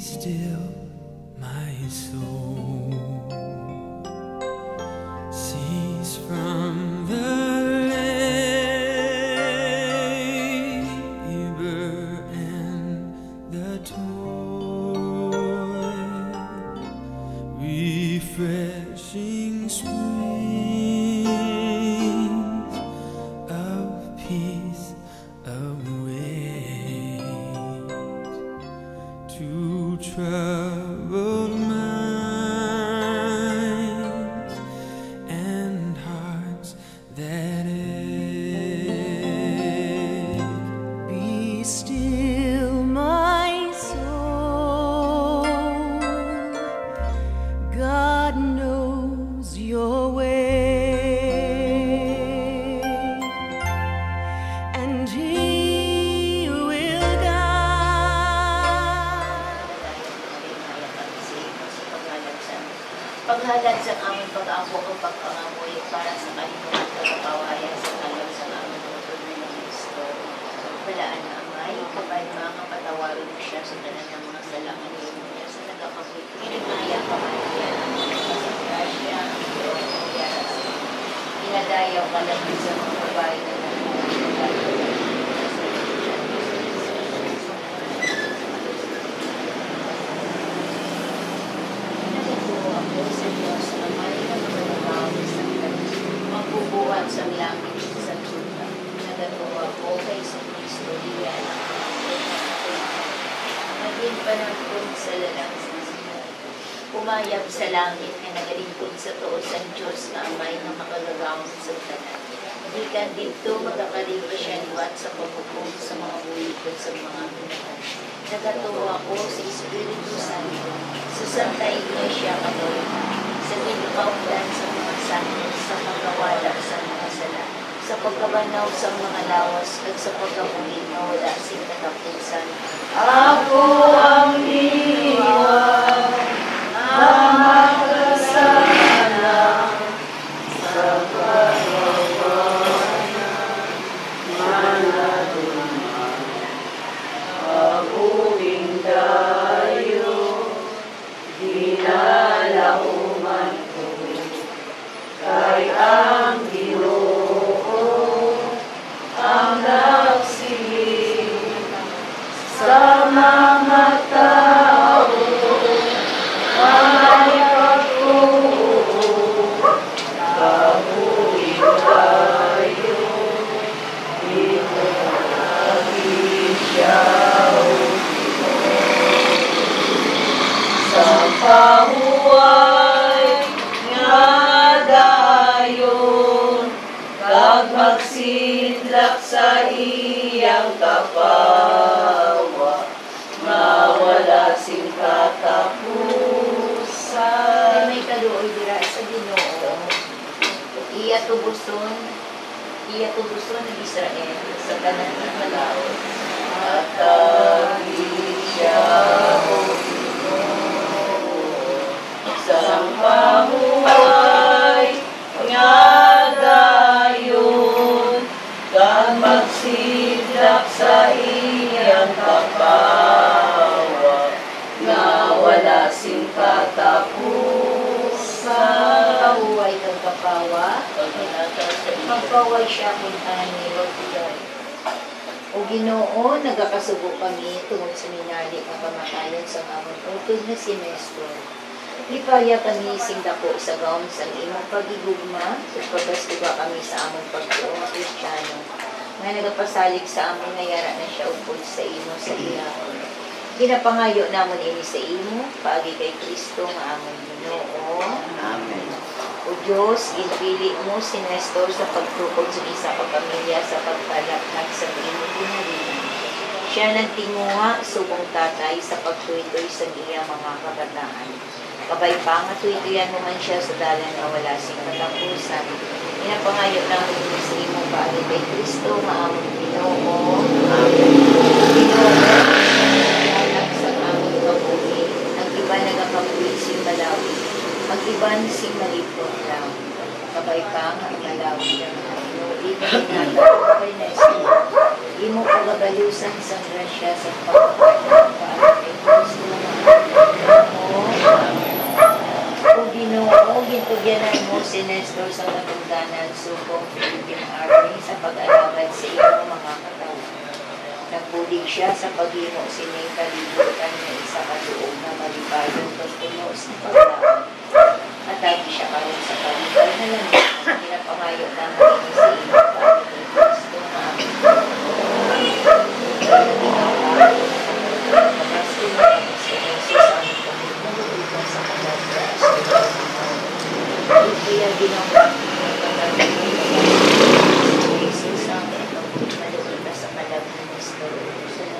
still, my soul. Cease from the labor and the toil, refreshing springs of peace await to troubled minds and hearts that ache. Be still, my soul. God knows your way, and He will guide. Paghalad sa aming pag-aampo o pag-angamoy para sa kalimutan kagapawayan sa kalang sa aming utod na Kristo. Balaan na amay, kapay mga patawarin mo siya sa tanan ng mga salaman niya sa nagkakabuhi. Pinagmaya ka man yan ang mga grasya, ang iyong nangyara sa iyo. Inadayaw ka lang sa mga babae na magbubuhat sa langit sa lupa. Nagatuwa ko kay sa Kristo, diyan ang naging panagpun sa lalangsang siya. Umayab sa langit na nagalingkod sa tuos ang Diyos na amay na makagagawang sa tanan. Gikan dito magkakaliwa siya liwat sa pagpupong sa mga bulikod sa mga minahan. Nagatuwa ko sa Espiritu Santo, sa Santa Iglesia Katolika, sa ginikaundan sa mga santo, sa pagkawala sa mga sala, sa pagkabanaw sa mga lawas, at sa pagkamuling na wala sing katapusan. Ako ang iwan, ang makasalanan sa pagkawalan, manatuman, abuing tayo, dinalauman ko, kay ang Ginoo, ang nagsiling sa mga tao, ay pagtuo, kabuhin tayo, ito natin siya, sa pahuway nga dayon, kag magsidlak sa iyang kapawa, mawala sing katapusan. May kaluoy dira sa Ginoo. Iya tubuson ng Israel sa tanan ng balaod. At tagin siya, O Ginoo, sa pahuway nga dayon, kag magsidlak sa iyang kapawa, nga wala sing katapusan. Pahuway kang kapawa, magpaway siya kung ani, wag bigay. O Ginoo, nagakasubo kami tungod sa minali nga kamatayon sa amon utod na semestro. Lipaya kami sing dako sa gawon sa imong pagigugma, ug pagastuga kami sa among pagtuo nga Kristiyano. Nga nagapasalig sa amon nga yara na siya upod sa imo sa iyahon. Ginapangayo namon ini sa imo, paagi kay Kristo nga amon Ginoo. Amen. O Diyos, ginpili mo si Nestor sa pagtukod sa isa ka pamilya sa pagpalaknag sa imo pinalinan. Siya nagtinguha subong tatay sa pagtuitoy sa iya mga kabataan. Kabay pa nga tuituyan mo man siya sa dalan na wala sing katapusan. Inapangayo namin mo sa imo paagi kay Kristo nga amon Ginoo. Ginoo, anak sa amon kabuhi, ang iba nagakabuhi si Malawi. Mag-iban si malipot lang. Kabay pa nga malawi lang. Inulitin natin kay Nestor. Imo pagabalusan sa grasya sa pagpapalapa kay Kristo. siya sa paghimo sining kalibutan nga isa ka duog na malibayon pagpuno sa paglaon. At lagi siya karon sa kalibay na lang ang pinapangayo naman ini sa iyong Panginoon Kristo na aming kaya ginawaan pagkasin na kami sa Jesus aming Panginoon sa kalabras kaya ginawa Jesus ang pagkakalibay sa kalabras sa mga sa aming tulong pagkakalibay sa kalabras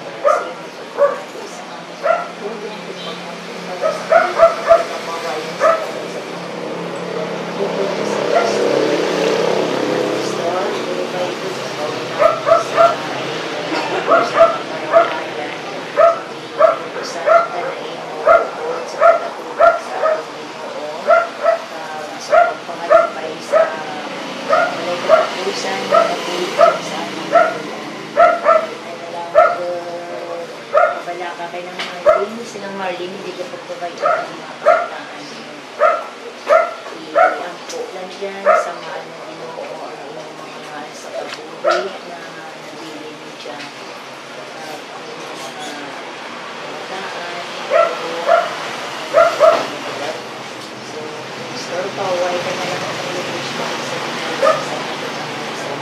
pagkawalan sa silang Marlene, hindi ka pagpapay ang mga kabataan. Iampo lang dyan sa mga Ginoo ang inyong mga mahal sa pagbuhay na nabili mo dyan. At ang mga kabataan, so, Pastor Paway ka na lang ang lubush mo sa mga sa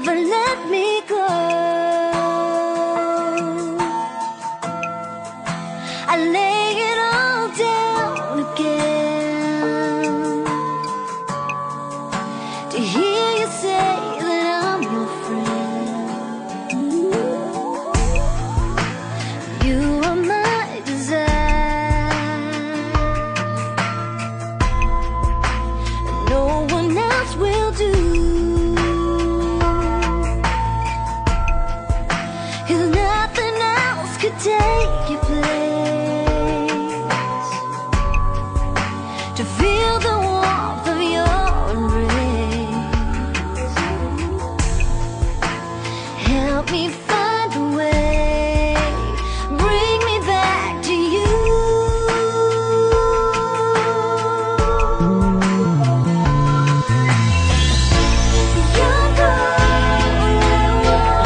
never let me go. I lay it all down again to hear you say that I'm your friend. You are my desire, no one else will do. Take your place to feel the warmth of your embrace. Help me find a way, bring me back to you. You're all I want.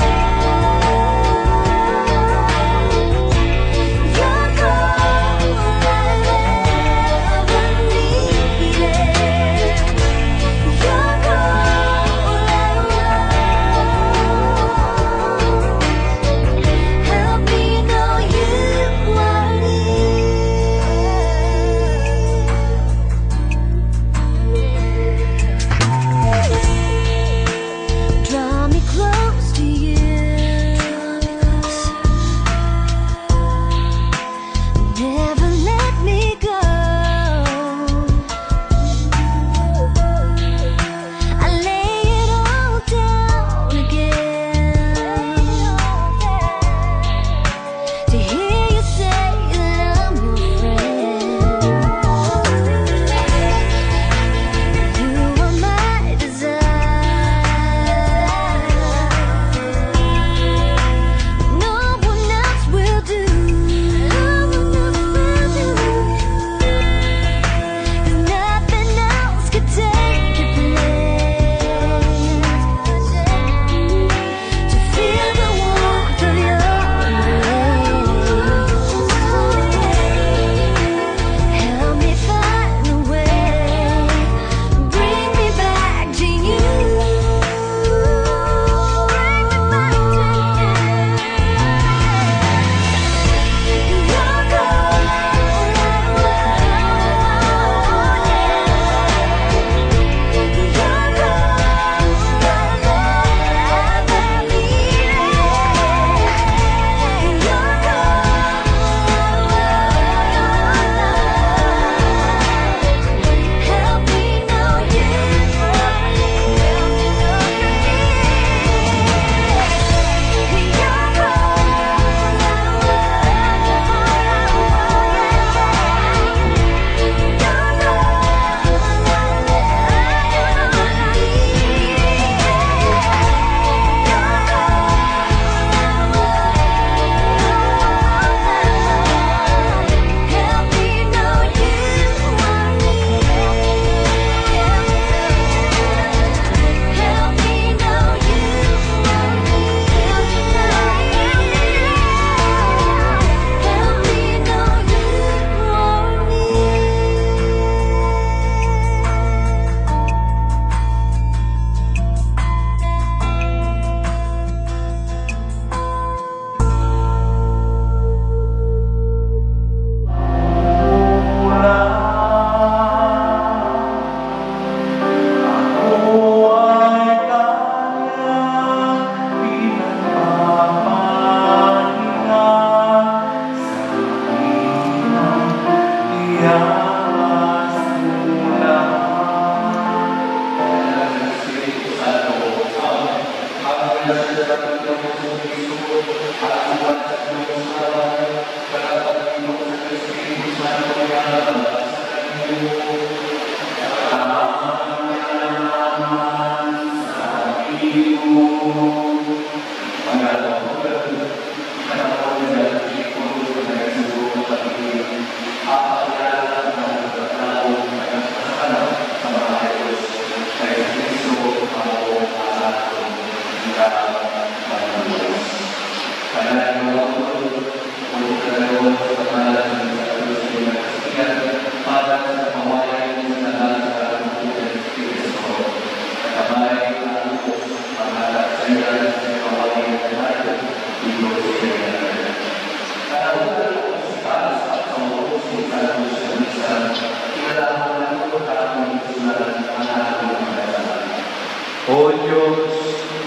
O Diyos,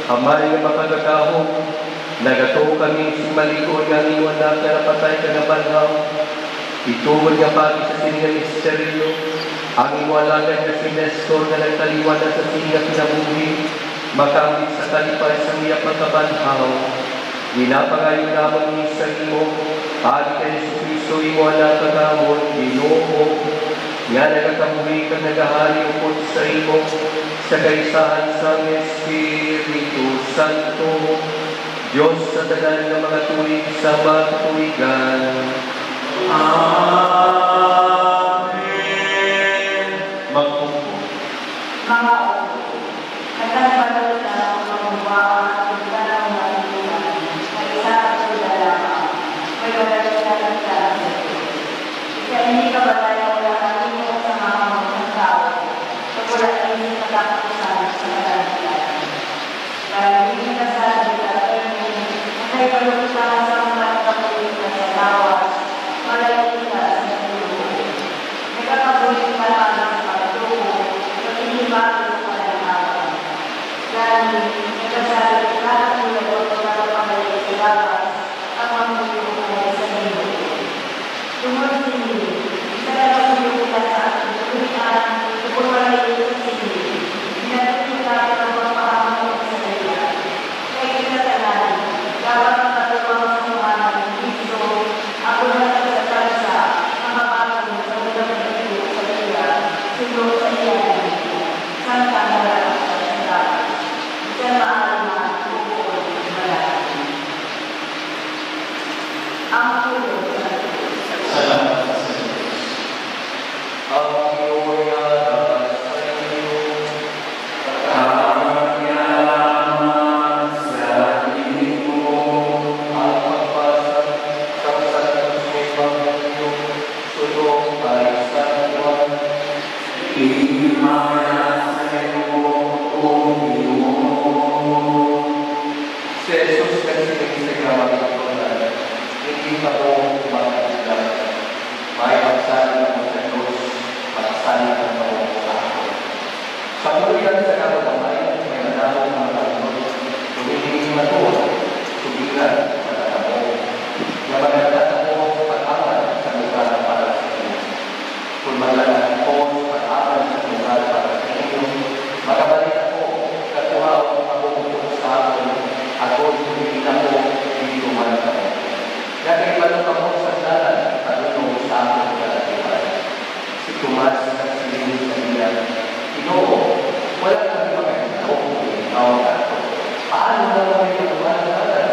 Amay nga makagagahong, nagato kami si malikon nga iwan na karapatay ka na banhaw. Itungod nga pagi sa siningang misteryo, ang iwalagan nga si Nestor na nagtaliwan na sa siningang kinabuhi, makamit sa kalipay sa miyak magkabanhaw. Ginapangayon naman ni sa imo, pagi ka ni Kristo iwala kagamon, Ginoo, nga nagakabuhi ka nagahari upod sa imo, sa kaisahan sa Espiritu Santo, Diyos sa tagal ng mga tuwig sa matuwigan. Amen. Magpupo. Mga opo, nagkabalot na ang mabuwa at ng malutuan, ay isa at sulalaman, may magalit na nagkalang sa ito. Isa hindi ka ba tayo wala ang imo sa mga mga tao, pag wala hindi natapusan sa kalantian. Kaya hindi nasabi ka, ay balot na sa mga kapulit na sa lawas, malayo ka sa tulo. Nagkakabulit ka lang sa pagtuko, at hindi bago ka ng araw. Dahil nagkasabi ka at tulad o pagkakapamalayo sa lawas, ang mamulong ay sa mundo. Tumunod hindi, talaga sumulita sa ating tulitan, tupumalayo sa sindi, pinatutunan ang pagpapahamang sa kanya. Kaya kinatalan, dapat ang katuwang sa mga ng Kristo, ako na sa tansa, ang mapapagod sa mga pagkakito sa kanya, sundo sa iya ng Santa Maria sa Santa. Sa maalma, bukod, malaki. Ang tulog sa Salamat sa Diyos. Ang iyong yadas sa iyo, ang yaman sa iyo, ang pagpasag sa sanang iyong sulong ay sa Juan. Imana sa iyo, O Diyos. Si Jesus kasi nagsigawa ng Tuhan, hindi ka po makakasal. May pagsalit mo sa Diyos, pagsalit mo sa ako. Sa tuloyan sa kapatamayan, may nanalo ng Panginoon, tumitingin na to, tubigan sa katamo. Na magandang mo pag-aman sa lugar para sa iyo. Kung magandang po pag-aman sa lugar para sa iyo, magabalik ako, katuhaw ako sa ako, ako tumingin ako, dito man ako. Dahil ibalong ako sa dalan, patutong sa akin kalatipan. Si Tomas sa silid sa niya, Ginoo, wala kami makakita o ikaw ako. Paano na kami patuman sa dalan?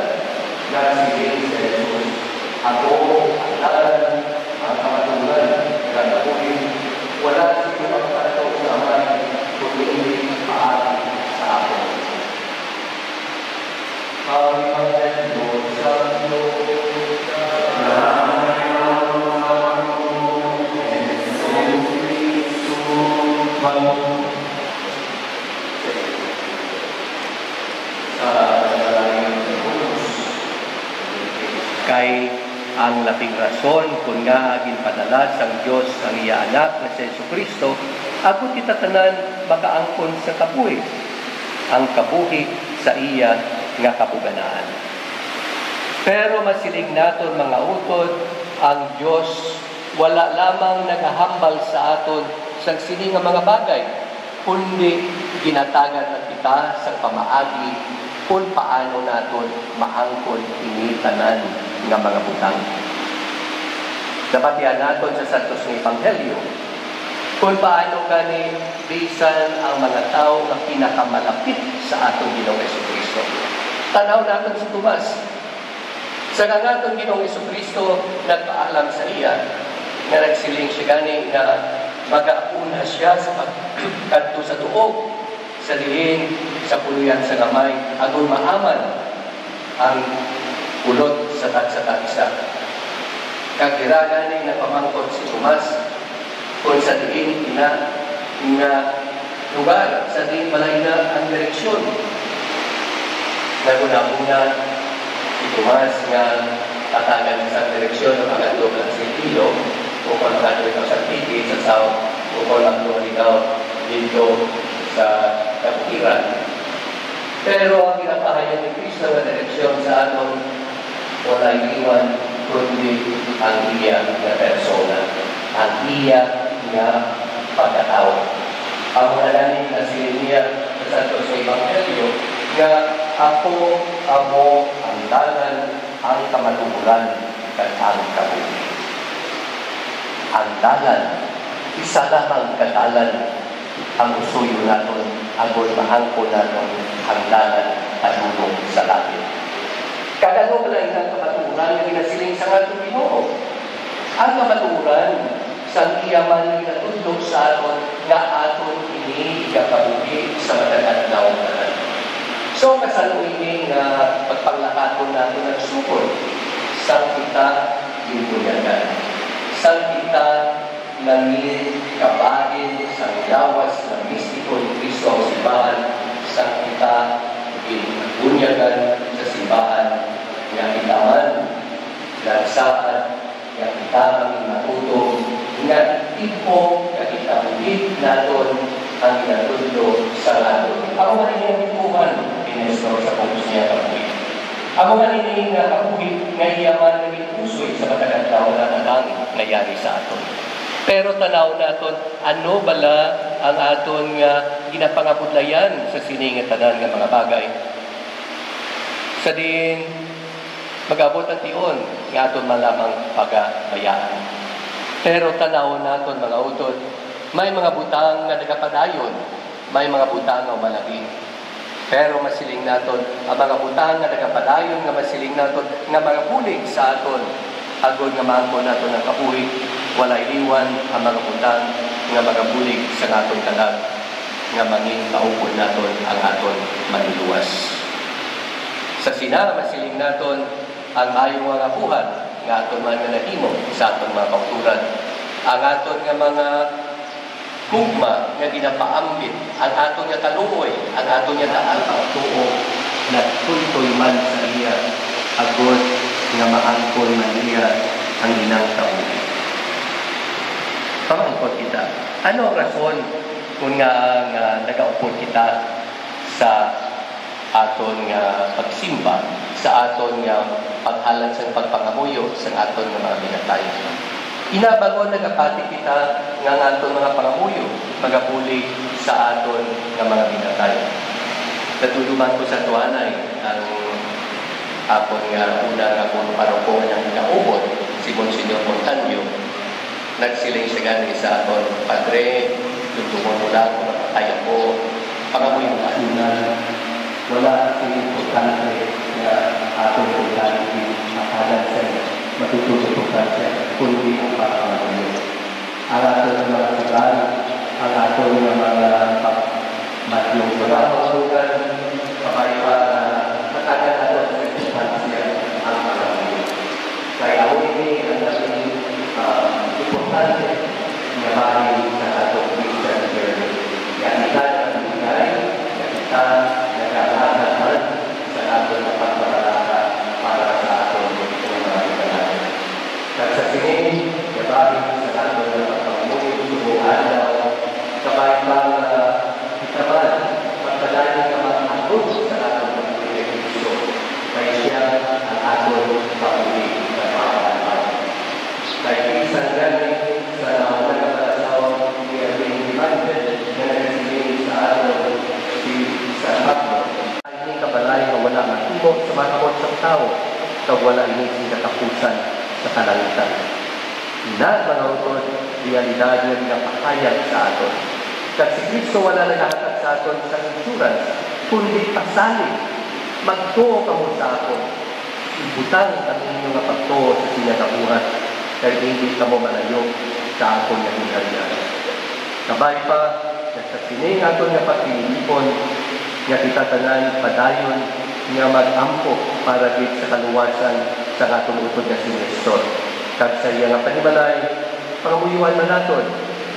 Dahil si Jesus, ako, ang dalan, ang kamatulan, gagawin, wala sila magpataw sa amay, kundi hindi paati sa ako. Kami magdalod sa Diyos. Kay ang lating rason kung nga aging padala sang Diyos ang iya anak na si Jesucristo, ako titatanan makaangkon sa kabuhi, ang kabuhi sa iya nga kapuganaan. Pero masilig naton mga utod ang Diyos wala lamang nagahambal sa aton sa sini nga mga bagay, kundi ginatagan na kita sa pamaagi kung paano naton maangkon ini tanan nga mga butang. Napatihan naton sa Santos nga Ebanghelyo kung paano gani bisan ang mga tao na pinakamalapit sa atong Ginoong Jesucristo. Tanaw natin si Tomas. Sa kangatong Ginoong Jesucristo, nagpaalam sa iya na nagsiling siya gani na mag-auna siya sa pagkadto sa tuog, sa diin, sa puluyan sa gamay, agon maaman ang ulot sa tagsa-tagsa. Kagira gani na pamangkot si Tomas kung sa diin ina nga lugar, sa diin balay na ang direksyon. Naguna-una si Tomas nga tatagan sa direksyon ng pagkadto ng Sintilo o kung magkadto ikaw sa Titi, sa South, o kung magkadto ikaw dito sa Kapukiran. Pero ang ginapahayag ni Cristo na direksyon sa aton wala iwan kundi ang iya na persona, ang iya na pagkatao. Ang manalangin na siniya sa Santos sa Ebanghelyo na ako, amo, ang dalan, ang kamatuguran, at ang kabuhi. Ang dalan, isa lamang kadalan ang usuyo natin, ang mahangko natin, ang dalan at ulong sa langit. Kadano pala ang kamatuguran na ginasiling sa ating Ginoo. Ang kamatuguran sa iyaman na natundok sa aton na aton ini ikabuhi sa madagat na umanan. So, kasaluhin nga pagpanglakaton natin ang sukod sa kita ginunyagan. Sa kita nangin kabahin sa lawas na mistiko ni Cristo ang simbahan, sa kita ginunyagan sa simbahan nga itaman, lansaan, nga kita maging matutong, nga tipo, nga kita ulit natin ang ginatundo sa natin. Ako man yung ituman, Pinestor sa pagkus niya kapuhi. Ako man yung kapuhi, nga iyaman ng ipusoy sa matagal taon na natang nangyari sa aton. Pero tanaw naton, ano bala ang aton nga ginapangabudlayan sa siningatanan nga mga bagay? Sa din, mag-abot ang tion, nga aton malamang pagabayaan. Pero tanaw naton mga utod, may mga butang nga nagapadayon, may mga butang nga malagi. Pero masiling naton, ang mga butang nga nagapadayon, nga masiling naton, nga mga bulig sa aton, agod nga maangko naton ang kabuhi, wala iwan ang mga butang nga mga bulig sa aton kalag, nga manging kaupon naton ang aton manuluwas. Sa sina, masiling naton, ang ayong mga buhat, nga aton mga nahimo sa aton mga kauturan, ang aton nga mga gugma nga ginapaambit, ang aton nga taluoy, ang aton nga taal tuo na tuntoy man sa iya, agod nga maangkon man iya ang inang kabuhi. Pamangkot kita, ano ang rason kung nga nagaupod kita sa aton nga pagsimba, sa aton nga paghalan sa pagpangamuyo sa aton nga mga binatay? Inabagon nagapati kita nga aton mga pangamuyo, magabulig sa aton nga mga binatay. Natuluman ko sa tuanay ang apon nga una nga kung paroko ng naubod, si Monsignor Montaño. Nagsiling siya gani sa aton, Padre, lutumon mo lang kung napatay ako, pangamuyo ka. Wala importante na atong importante makahalan sa matutulog po siya, kundi ang pagkakamali. Ang aton mga sagal, ang aton mga matyong pagkakasugan, kapaypa na matagal natin sa importansya ang pagkakamali. Kaya ako ini ang naging importante na bahagi sa atong Christian journey. Kaya kita ang bigay, kita nagkakataman sa aton na pagpaparaka para sa aton sa sini, gabahin sa aton na pagpamulit, subuhan daw, kabay pang itaman, magpalanin ka mga angkos sa aton pagpamulit. Kaya siya ang aton pagpamulit na pagpamulit. Kaya isang gani sa kalangitan. Na mga utod, realidad nga ginapahayag sa aton. Kat si Kristo wala naghahatag sa aton sa insurance, kundi pasalig. Magtuo ka mo sa aton. Ibutang ang inyong nga pagtuo sa sinagabuhat, kaya hindi ka mo malayo sa aton nga hinarian. Kabay pa, sa sining aton nga pagpilipon, nga kita tanan padayon nga mag-ampo para gid sa kaluwasan sa atong utod nga si Kristo. Kag sa iya nga panimalay, pangamuyuan man naton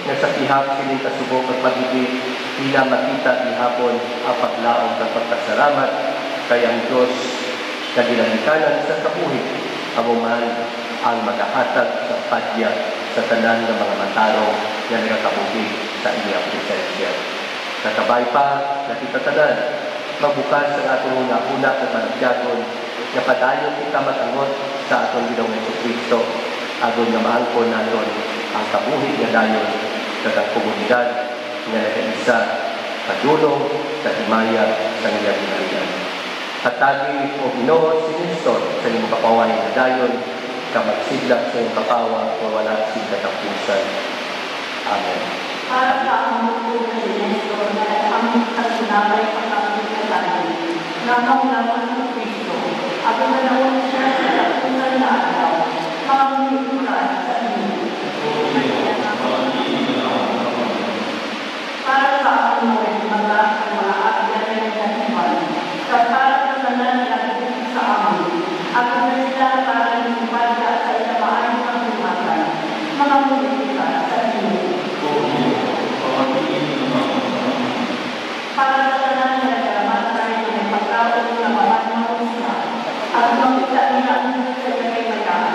nga sa tihap sining kasubok at pag-ibig ila makita ihapon ang paglaom kag pagpasalamat kay ang Dios nga ginalikanan sa kabuhi amo man ang magahatag sa padya sa tanan nga mga matarong nga nagakabuhi sa iyang presensya. Nakabay pa na kita tanan magbukas ang atong una at managyagon nga padayon kita matangot sa atong Ginoong Jesucristo agon nga maangkon naton ang kabuhi nga dayon sa komunidad nga nagaisa kadulong sa himaya sa iyang ginalian. Hatagi o Ginoo si Kristo sa iyong kapaway nga dayon ka magsidlak sa iyong kapawa o wala sila kapusan. Amen. Para sa among tulong sa Kristo na among kasunabay pagkakita na maulaman sa Kristo, ako na naon siya sa kapunan na araw, mga muluturan sa inyo. Para sa among mga agyan na nagkasiman, sa para sa tanan na sa amin, ako na sila para lumaga sa isamaan ng paglumagan, mga muluturan sa inyo. Para sa tanan na nagkamatay ng pagkaon na mahanap siya at makita niya ang sa kay mayaman,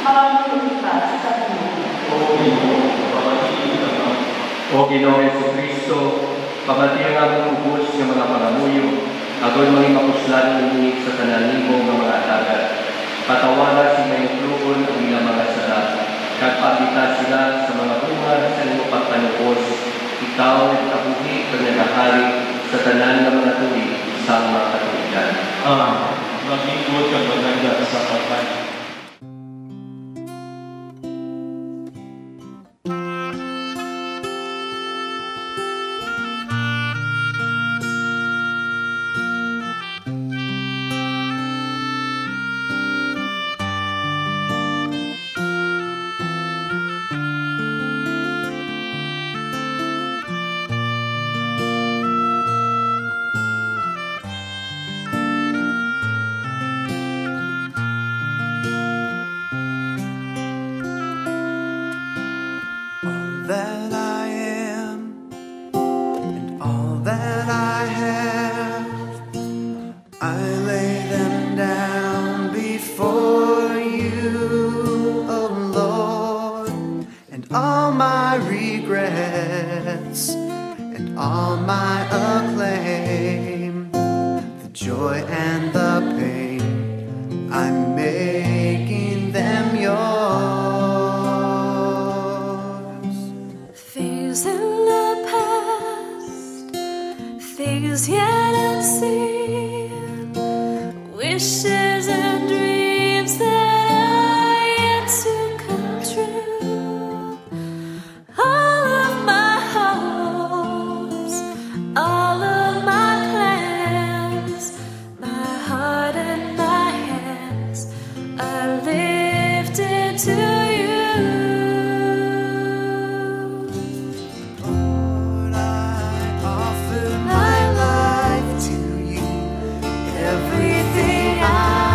mga muluturan sa inyo. O Ginoong Jesucristo, pamatiyan nga mong ubos ng mga pangamuyo, agon mga mapuslan ng sa tananimo ng mga atagat. Patawaran sila yung lubon ang ilang mga sala, kagpagita sila sa mga bunga sa iyong pagpanupos, ikaw at kabuhi kang nagahari sa tanan ng mga tuwi sa mga katuligan. Mag-ingkot kang maganda sa pagkain. That I am and all that I have, I lay them down before you, oh Lord, and all my regrets and all my acclaim, the joy and the pain, I'm making them yours. Things in the past, things yet unseen, wishes and dreams that are yet to come true. All of my hopes, all of my plans, my heart and my hands are lifted to you. Lord, I offer my life to you, everything I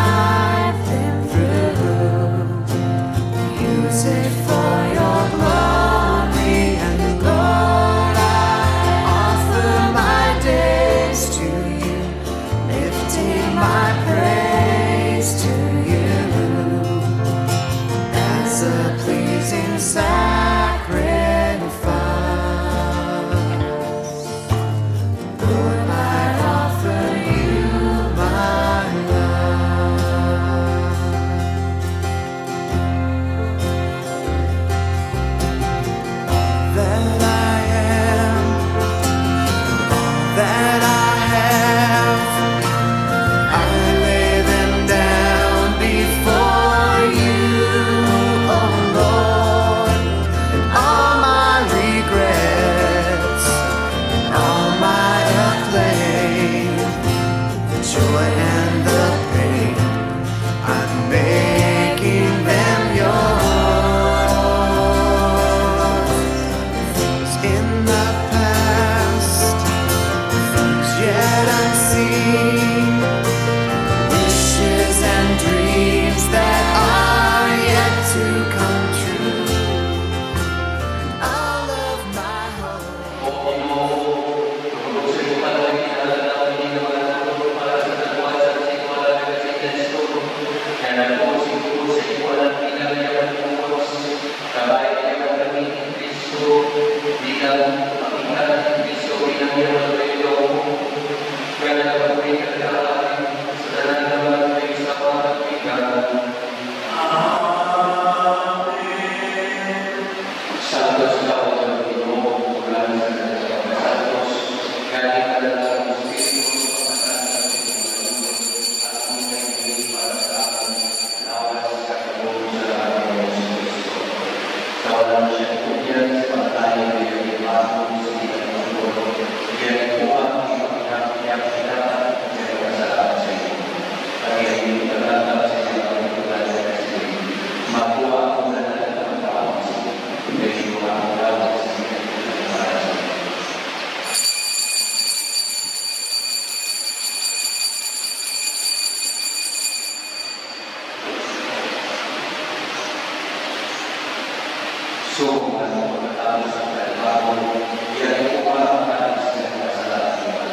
pagbabago sa pagbabago, yan po ang ating sinasalamat.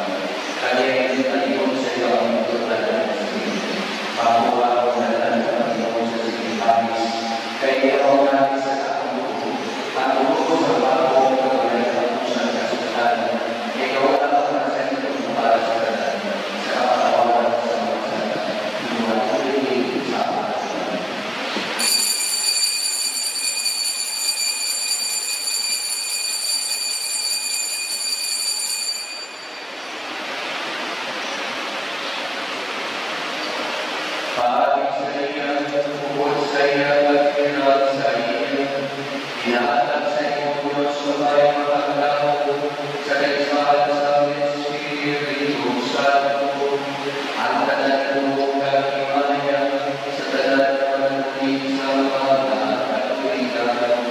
Kaya hindi tayo sa iyong tutunan ng Panginoon. Makuha ko na lang ng Panginoon sa Pilipinas. Kaya ako natin sa kakambuko. Ang buko sa bago na wala sa pusang kasutan. Ikaw ang mga sentro para sa kanan. Sa kapatawaran sa mga sana. Inuwan ko rin sa mga. Paging sa iya, bukod sa iya, at pinag sa iya, inaatag sa iyong Diyos sa bayang mataglaw, sa kaismahal sa Espiritu Santo, ang tanan-tunog ng Imanya, sa tanan-tunog sa mga katuligan.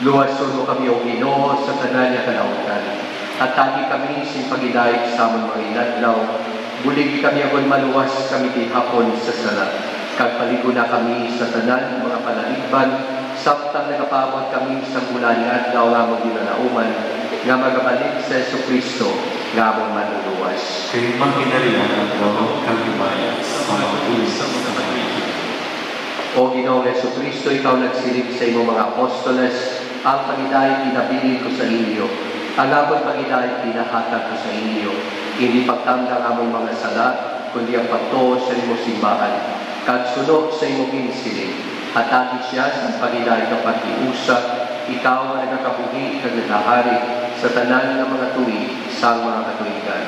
Luwason mo kami o Ginoo sa tanan niya kalautan. At tagi kami sin pagidayeg sa among mga inadlaw. Buligi kami agon maluwas kami hapon sa sala. Kag paligo na kami sa tanan mga panalibban. Samtang nagapabot kami sa bulan ni adlaw nga among ginalauman nga magabalik sa Jesucristo nga among manluluwas. Kay magkinalihan ang gawang kagibaya sa mga ulis sa mga kapatid. O Ginoong Jesucristo, ikaw nagsilip sa imong mga apostoles, ang pagidayeg pinabili ko sa inyo. Ang among pagidayeg pinahatag ko sa inyo. Hindi pagtanda ng among mga sala, kundi ang pagtuo sa imong simbahan. Kag sunod sa imong insiling, hatagi siya sa pagidayeg ng pag-iusa, ikaw ang nagkakabuhi kag nagahari sa tanan ng mga tuig sa mga katuigan.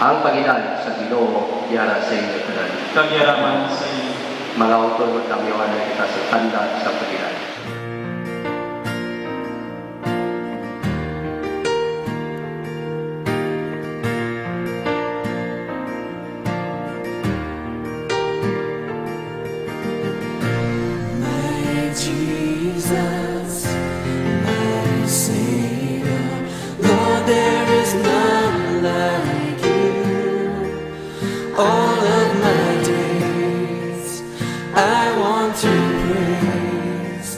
Ang pagidayeg sa Ginoo, yara sa inyo tanan. Kagyaraman sa inyo. Mga utol at kamyawan na kita sa tanda sa pagidayeg. Jesus, my Savior, Lord, there is none like you. All of my days, I want to praise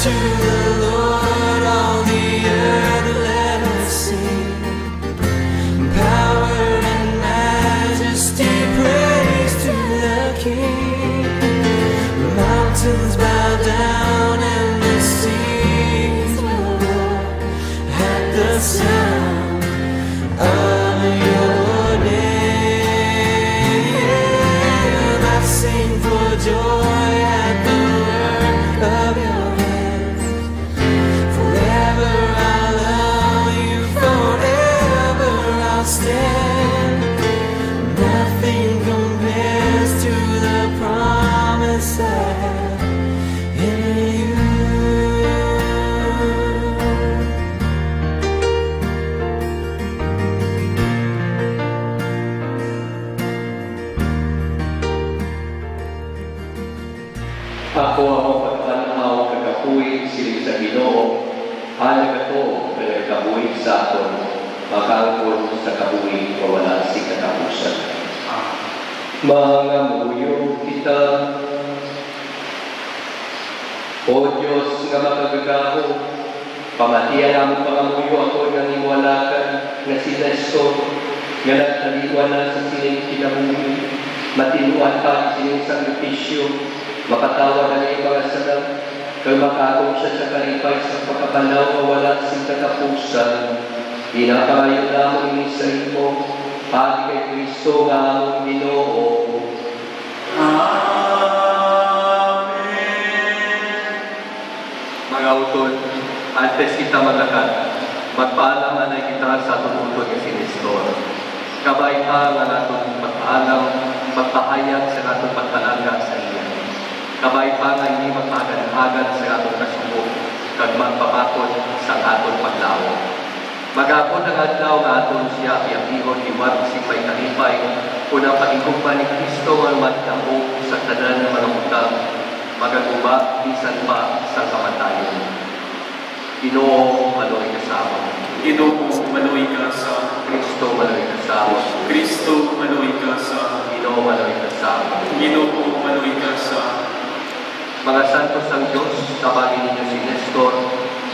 to the Lord, all the earth let us sing. Power and majesty, praise to the King. The mountains bow down and the seas will roar at the sound of your name. I sing for joy at the work of your hands. Forever I'll love you, forever I'll stand. Nothing compares to the promise I have in you. Ako ang pagtanaw kagapuy siling sa Ginoo, halaga to kagabuhi sa aton, makangkon sa kabuhi o wala si katapusan. Mga muyo kita, O Diyos nga makagagaho, pamatian ang pangamuyo ako ng iwalakan na si Nestor, nga nagtaliwan na sa sining kinamuyo, matinuan pa sining sakripisyo, makatawa na niya mga sanang, kag makatong siya sa kalipay sa pagkabalaw o wala si katapusan. Pinapangayon namon ni sa imo, pati kay Kristo nga among Ginoo. Mga utod, antes kita maglakat, magpaalam na kita sa atong utod nga si Nestor. Kabay pa nga natong magpaalam, magpahayag sa atong pagpalangga sa iya. Kabay pa nga hindi magpahagad-hagad sa atong kasubok, kag magpapakot sa atong paglaw. Magapon ang adlaw nga aton siya iyakihon iwag si may kalipay, unang pagigugma ni Kristo ang magtamo sa tanan ng mga utang, magaguba bisan pa sa kamatayon. Ginoo maloy kasama. Ginoo maloy ka sa Kristo maloy kasama. Kristo maloy ka sa Ginoo maloy kasama. Ginoo maloy ka sa Mga santos ng Diyos, tabagin ninyo si Nestor,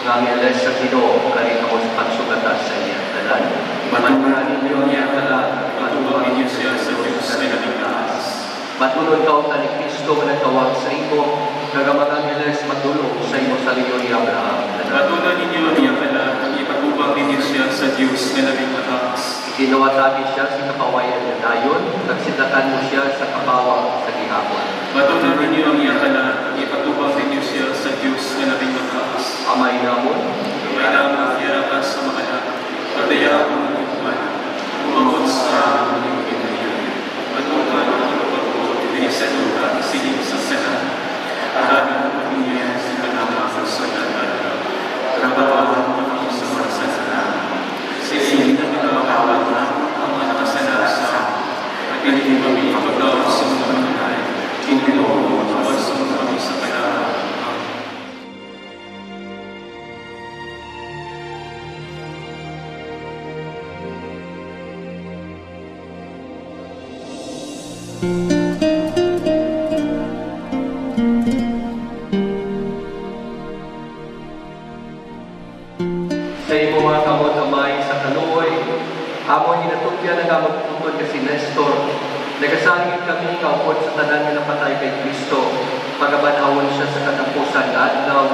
nga miales sa Ginoo, kani ako sa pagsugata sa iya tanan. Matunan ninyo niya tanan, matubang ninyo siya sa Diyos na nabigtaas. Matulog ka ni Kristo na nagtawag sa imo, kagamatang miales matulog sa imo sa liyo ni Abraham. Matunan ninyo niya tanan, ipatubang ninyo siya sa Diyos na nabigtaas. Ikinawatagi siya sa kapawayan niya dayon, nagsidlakan mo siya sa kapawa sa gihapon. Matunan ninyo ang iyakanan, ipatubang ninyo siya sa Diyos na nabigtaas. Amay namon, Amay namon, iyarakas sa mga anak, pagdaya ang mga iman, umabot sa aming pinayon. Matunan ang ipagpapot, bilisan mo ka, siling sa sanan. Aramin mo niya sa kanama sa sanan. Trabawan mo sa mga sanan. Siling na pinakawag na ang mga kasanasa. At hindi kami pagdaw sa mga kanay. Hindi mo mawag sa mga sa kanama. sa imo mga kamot-amay sa kaluoy, amon ginatupyan ang among putod ka si Nestor, nagasangin kami nga upod sa tanan nga napatay kay Kristo, pagabanhawon siya sa katapusan nga adlaw,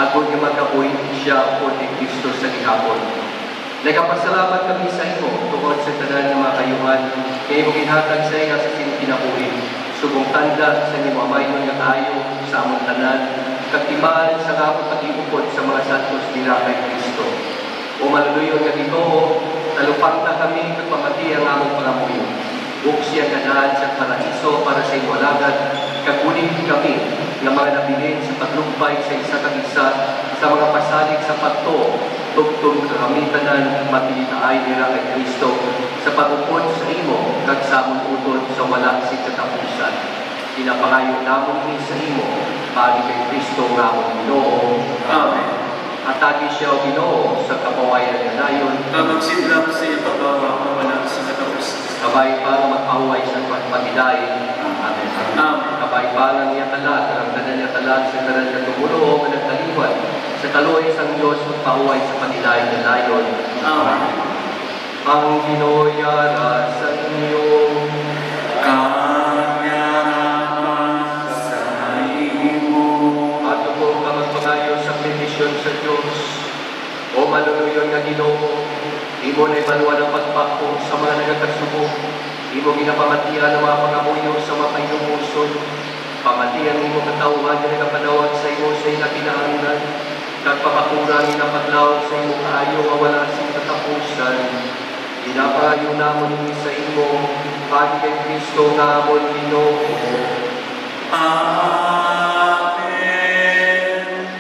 agud nga magkabuhi siya upod ni Kristo sa gihapon. Nagapasalamat kami sa imo tungod sa tanan nga mga kayuhan, nga imo ginhatag sa iya sa kinabuhi, subong tanda sa imo amayon nga kaayo sa among tanan, katimaan sa among pag-iupod sa mga santos nila kay Kristo. O maluluyon nga Ginoo, talupang na kami kag pamati ang among pangamuyo. Ug siya ganahan sa paraiso para sa imo alagad, kagunin kami nga mga nabilin sa paglumpay sa isa kag isa sa mga pasalig sa pato, tugtong kami tanan matitaay nila kay Kristo sa pagupod sa imo kag sa among utod sa wala si katapusan. Pinapangayo namon ni sa imo, pagi kay Kristo nga among Ginoo. Amen. Atagi siya o Ginoo sa kapawayan niya dayon. Magsidlang sa iyo pagbawa ang wala sa katapusan. Kabay pa magpahuway sa pagpagiday. Amen. Amen. Kabay pa lang niya talat, ang tanan niya kalag sa tanan na tumulo o nagkaliwan. Sa kaluoy sang Diyos magpahuway sa panilayan na layon. Amen. Ang ginoyara sa inyo. Kamyaraman sa imo. Ato po magpagayo sa bendisyon sa Diyos. O manunuyon nga Ginoo, imo na ibaluan ang pagpako sa mga nagkakasubo. Imo ginapamatian ang mga pangamuyo sa mga kainumuson. Pamatian imo katawhan na nagapanawag sa imo sa inakinahanglan. Nagpapakurang inapaglaw sa imo kaayo nga wala sing katapusan. Ginapayo namon ini sa imo, pagi kay Kristo nga amon Ginoo. Amen.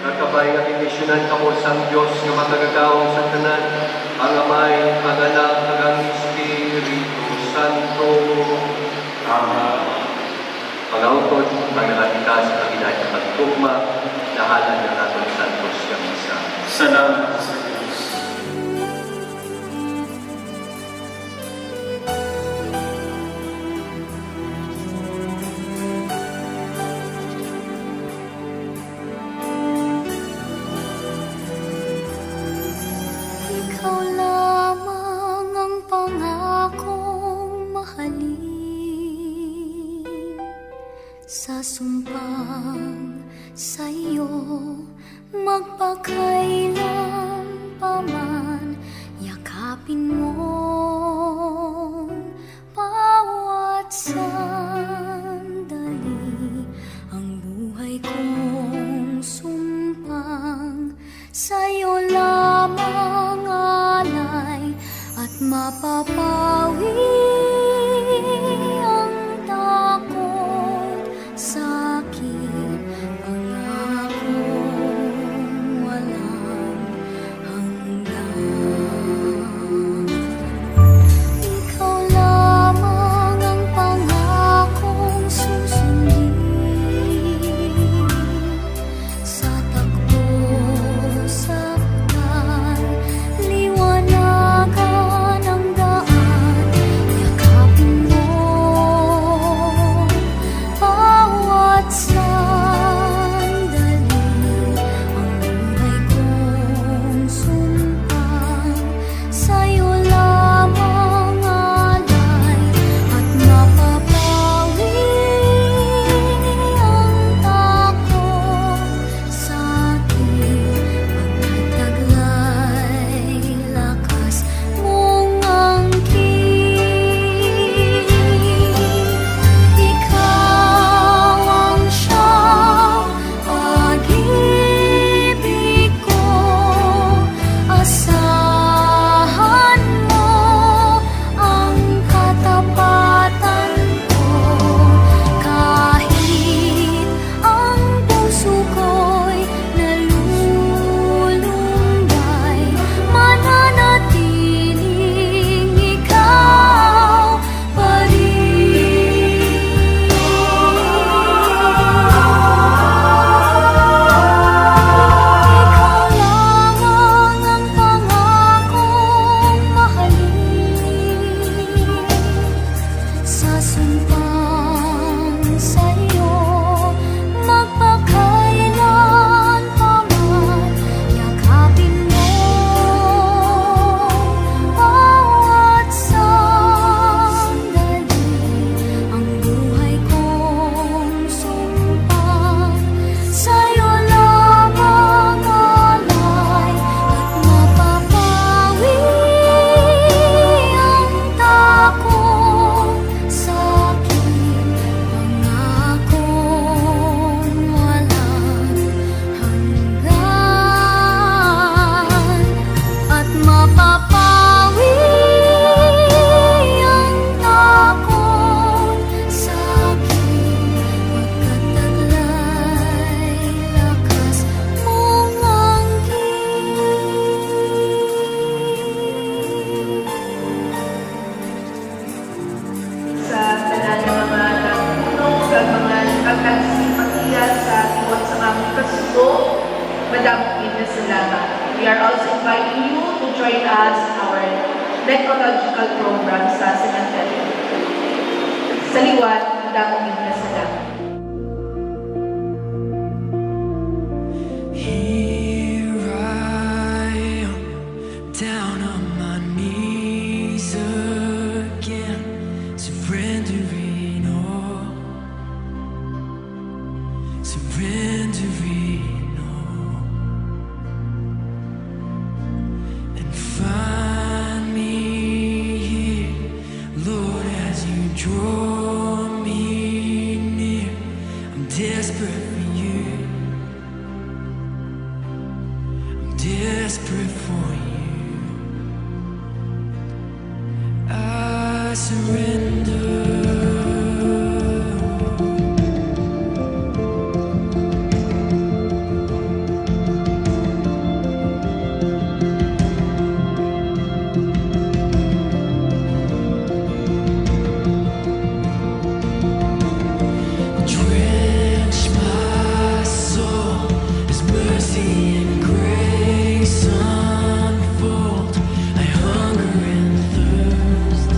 Nagkabay nga bendisyonan kamo sang Dios nga magagawang sa tanan, ang Amay, ang Anak, ang Espiritu Santo. Amen. Pag-autod, pag-nakakita sa kabilang na pagtugma, nahalan ng atong Santos ng isa. Salamat sa Diyos. Ikaw lamang ang pangakong mahalin. Sa sumpang sa'yo magpakailan paman, yakapin mo bawat sandali. Ang buhay kong sumpang sa'yo lamang alay, at mapapawi ang takot sa'kin. Pangakong walang hanggan. Ikaw lamang ang pangakong susundin. Sa takbo, saktan, liwanagan ang daan. Yakapin mo bawat sandali. Ang buhay kong sumpang sa'yo lamang alay, at mapapawi ang takot sa'kin. Pagkataglay lakas mong angkin. Ikaw ang siyang pag-ibig ko, asahan mo ang katapatan ko. Kahit ang puso ko'y nalulumbay, mananatiling ikaw pa rin. Ikaw lamang ang pangakong mahalin. Sa sumpang sa'yo magpakailan paman, yakapin mo bawat sandali. Ang buhay kong sumpang sa'yo lamang alay, at mapapawi ang takot sa'kin. Pangakong walang hanggan, at mapapawi ang takot sa'kin. Pagkataglay lakas mong Sa tanan ng mga nagtulong, sa mga nagkagsipagiya sa iwan sa aming kasundo, madaming na salamat. We are also inviting you to join us in our necrological program sa cemetery. Sa liwat, madaming na salamat. surrendering all, and find me here, Lord, as you draw me near. I'm desperate for you. I'm desperate for you. I surrender. Drench my soul as mercy and grace unfold. I hunger and thirst.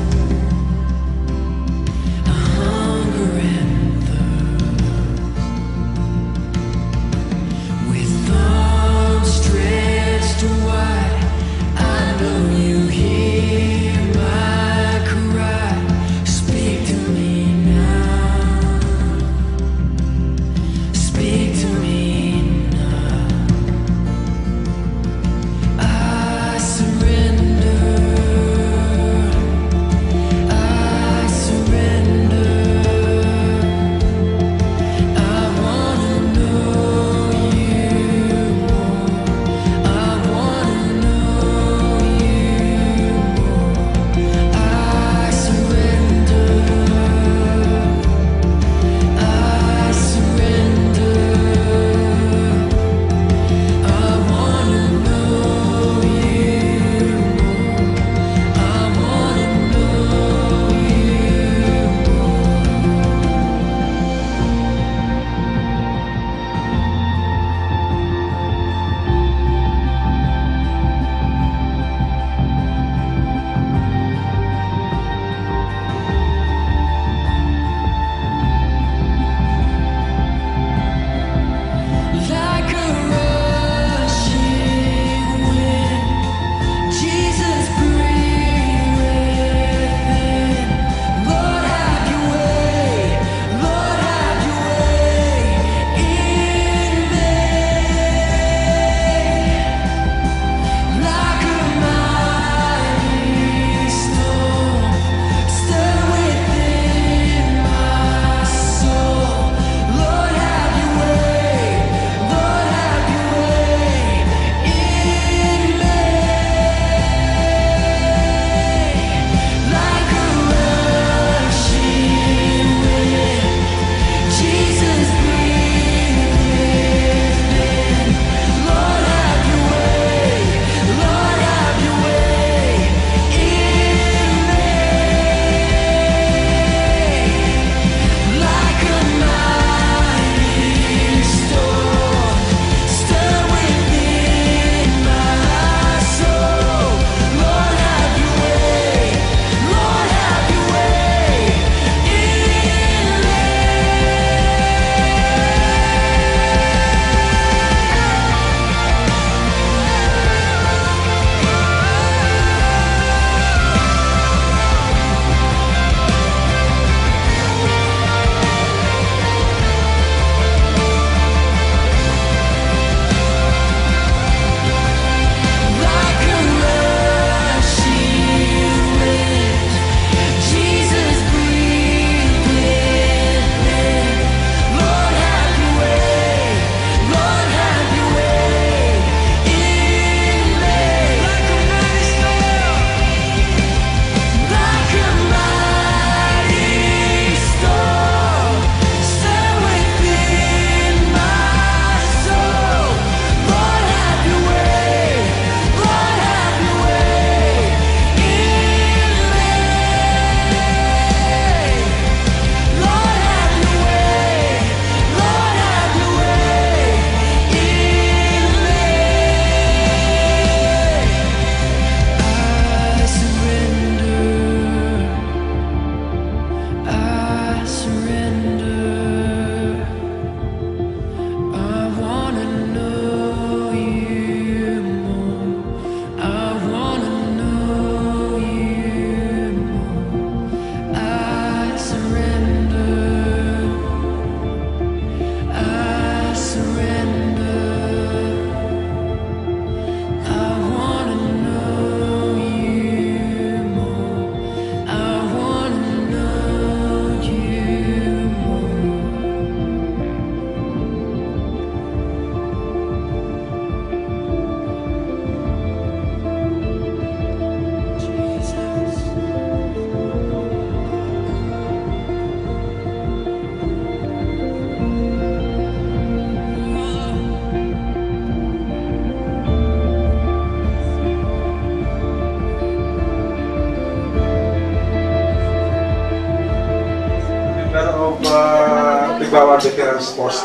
veterans post.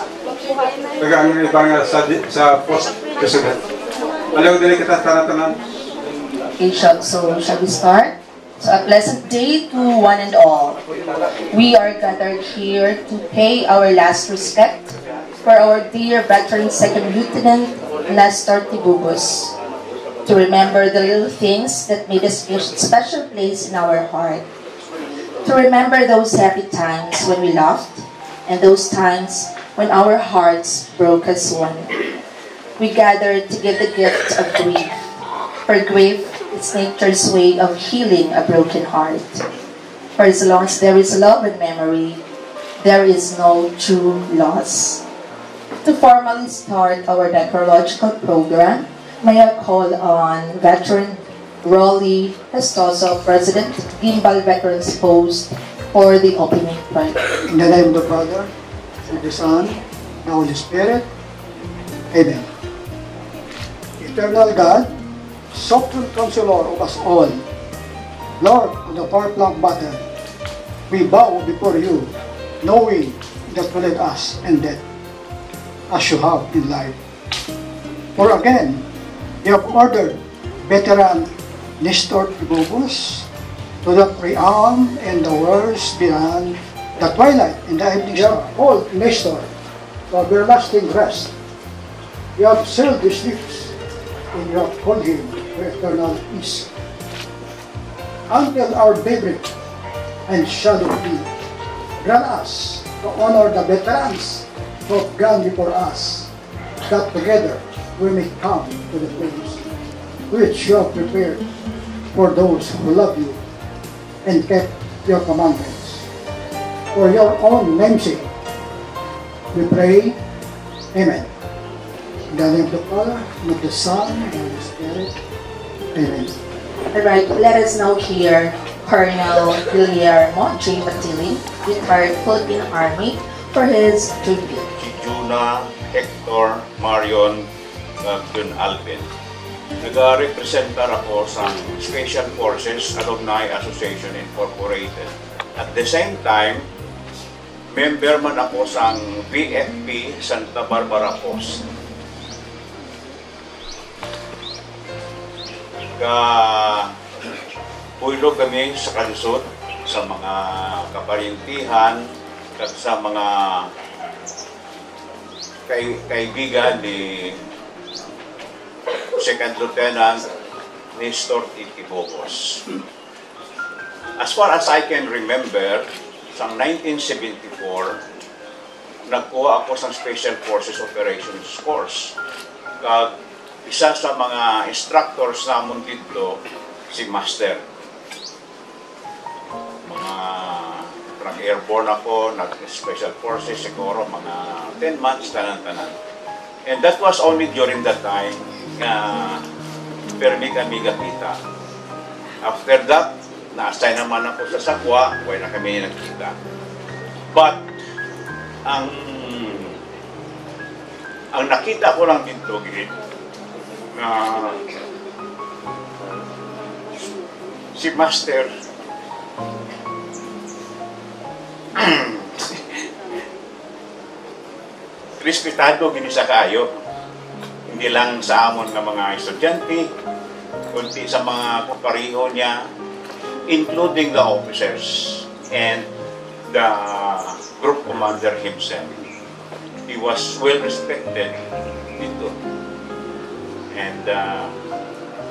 Kaya ang ibang sa post president. Alaw dili kita tanan-tanan. Okay, so shall we start? So a pleasant day to one and all. We are gathered here to pay our last respect for our dear veteran Second Lieutenant Nestor Tibubos. To remember the little things that made a special place in our heart. To remember those happy times when we laughed, and those times when our hearts broke as one. We gathered to give the gift of grief, for grief is nature's way of healing a broken heart. For as long as there is love and memory, there is no true loss. To formally start our necrological program, may I call on veteran Rolly Hestoso, President, Gimbal Veterans Post, for the opening prayer. In the name of the Father, and the Son, and the Holy Spirit. Amen. Eternal God, sovereign Counselor of us all, Lord of the far-flung battle, we bow before you, knowing that you led us in death, as you have in life. For again, you have ordered veteran Nestor Tibubos to the realm and the worlds beyond the twilight and the evening star. All Nestor to everlasting rest. You have sealed his lips and you have called him to eternal peace. Until our daybreak and shadow be, grant us to honor the veterans who have gone before us, that together we may come to the place which you have prepared for those who love you and kept your commandments. For your own namesake, we pray. Amen. In the name of the Father, and of the Son, and of the Holy Spirit. Amen. Alright, let us now hear Colonel Guillermo J. Batili, retired Philippine Army, for his tribute. Juna Hector Marion Gun Alvin. Nag-representar ako sa Special Forces Alumni Association Incorporated. At the same time, member man ako sa VFP Santa Barbara Post. Pulo kami sa kalusot, sa mga kaparintihan, at sa mga kaibigan ni Second Lieutenant Nestor Tibubos. As far as I can remember, sa 1974, nagkuha ako sa Special Forces Operations Course. Isa sa mga instructors namon dito, si Master. From airborne ako, nag-Special Forces, siguro mga 10 months, tanan-tanan. And that was only during that time permi kami gapita. After that, na-assign naman ako sa Sakwa, wala na kami nagkita. But, ang nakita ko lang dito, si Master respetado gini sa kayo, hindi lang sa amon ng mga estudyante, kundi sa mga kapariho niya, including the officers and the group commander himself. He was well respected dito, and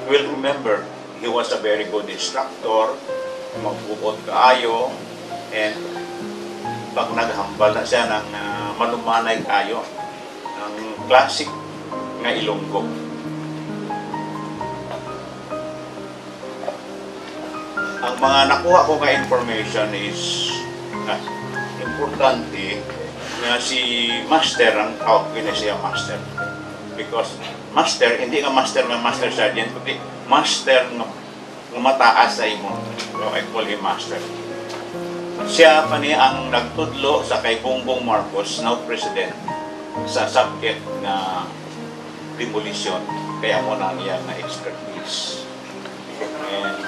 we'll remember he was a very good instructor, magbubot kaayo, and pag naghambal na siya ng manumanay kayo, ng classic nga Ilonggo. Ang mga nakuha ko nga information is importante na si Master, ang tawag ko na siya Master. Because Master, hindi nga Master nga Master Sergeant, kundi Master nga mataas sa imo. So I call him Master. Siya pa niya ang nagtudlo sa kay Bongbong Marcos, now President, sa subject na demolition. Kaya mo na niya na expertise. And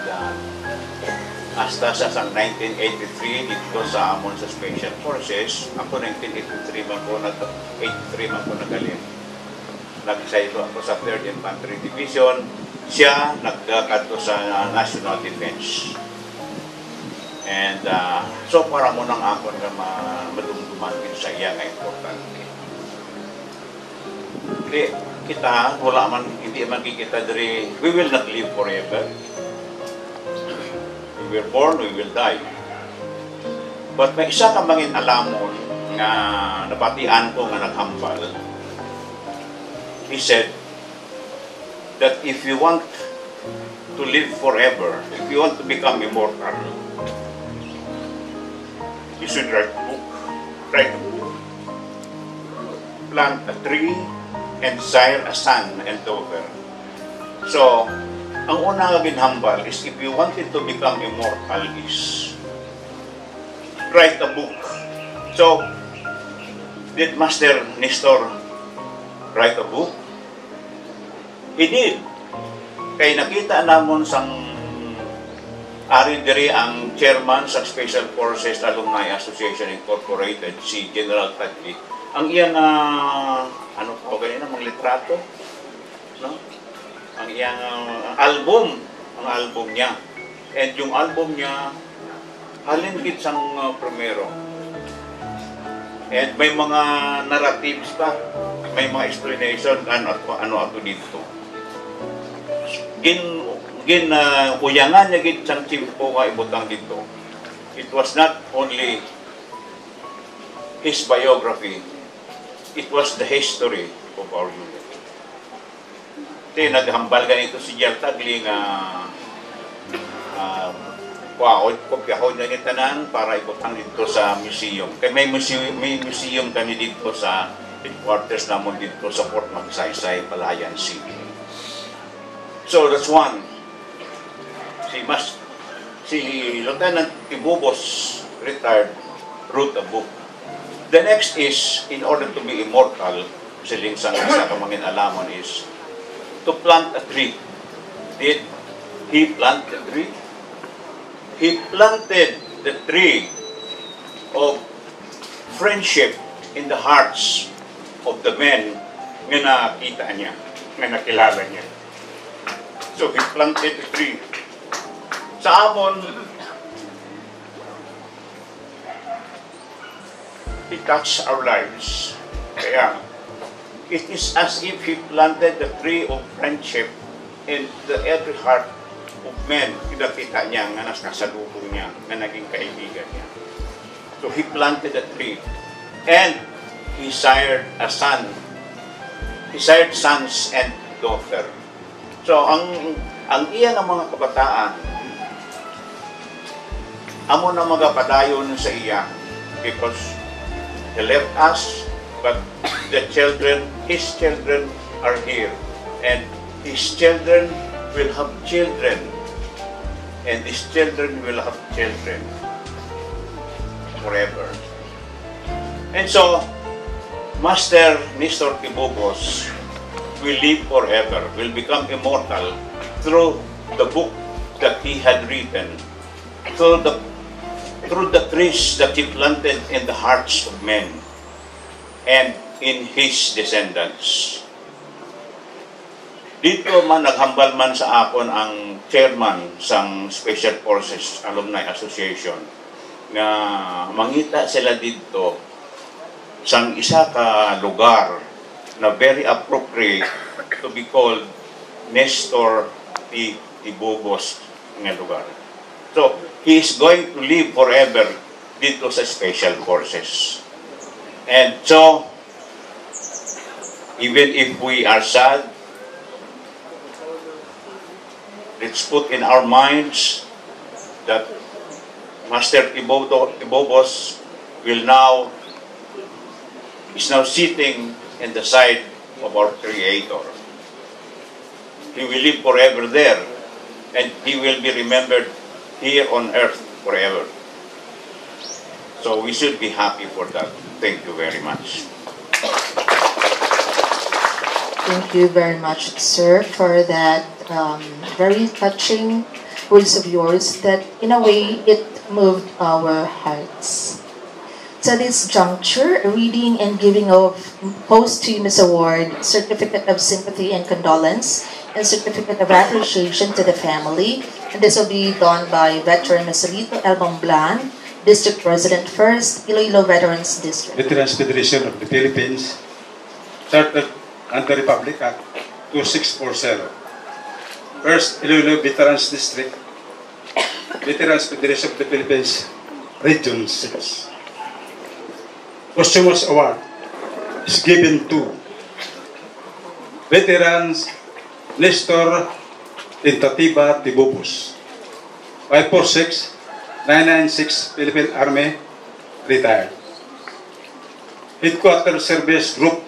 hasta sa 1983 dito sa amon sa Special Forces. Ako 1983 man ko nagaling. Nagsaylo ako sa 3rd Infantry Division. Siya nagkadto sa National Defense. And so para mo nang ako nga madumduman sa iya nga importante. Kita wala man hindi man kita diri, we will not live forever. We were born, we will die. But may isa ka mangin alamon nga napatian ko nga naghambal. He said that if you want to live forever, if you want to become immortal, you should write a book. Write a book. Plant a tree and sire a son and daughter. So, ang una nga ginhambal is if you wanted to become immortal is write a book. So, did Master Nestor write a book? He did. Kaya nakita namon sang ari diri ang chairman sa Special Forces Alumni Association Incorporated, si General Tadli. Ang iyang ano po ganyan mga litrato, no? Ang iyang album, ang album niya. And yung album niya halin gid sang primero. And may mga narratives pa, may mga explanation ano ato dito. Uyangan niya gid sang timpo nga ibutang dito. It was not only his biography, it was the history of our unit. Kaya naghambal ganito si Jar Tagli nga kopyahon niya ni tanan para ibutang dito sa museum. Kaya may museum kami dito sa headquarters namon dito sa Port Magsaysay, Palayan City. So that's one. Si Lieutenant Ibubos, retired, wrote a book. The next is, in order to be immortal, siling sang isa ka mangin alamon is to plant a tree. Did he plant the tree? He planted the tree of friendship in the hearts of the men nga nakita niya, nga nakilala niya. So he planted the tree. Sa amon, he touched our lives. Kaya, it is as if he planted the tree of friendship in every heart of men. Kinakita niya nga nasalubong niya, nga naging kaibigan niya. So he planted a tree. And he sired a son. He sired sons and daughter. So ang iya ng mga kabataan, amo na magapadayon sa iya because he left us, but the children, his children are here. And his children will have children. And his children will have children forever. And so, Master Nestor Ibubos will live forever, will become immortal through the book that he had written, through the trees that he planted in the hearts of men and in his descendants. Dito man naghambal man sa akon ang chairman sang Special Forces Alumni Association nga mangita sila dito sang isa ka lugar na very appropriate to be called Nestor P. Ibubos nga lugar. So, he is going to live forever dito sa Special Forces. And so, even if we are sad, let's put in our minds that Master Ibubos is now sitting in the side of our Creator. He will live forever there, and he will be remembered here on earth forever. So we should be happy for that. Thank you very much. Thank you very much, sir, for that very touching words of yours that, in a way, it moved our hearts. So this juncture, reading and giving of posthumous award, certificate of sympathy and condolence, and certificate of appreciation to the family. And this will be done by veteran Marcelito L. Momblan, District President, 1st Iloilo Veterans District. Veterans Federation of the Philippines, chartered under Republic Act 2640. First Iloilo Veterans District, Veterans Federation of the Philippines, Region 6. Posthumous award is given to veterans Nestor Tentativa Tibubus, 546-996 Philippine Army, retired. Headquarters Service Group,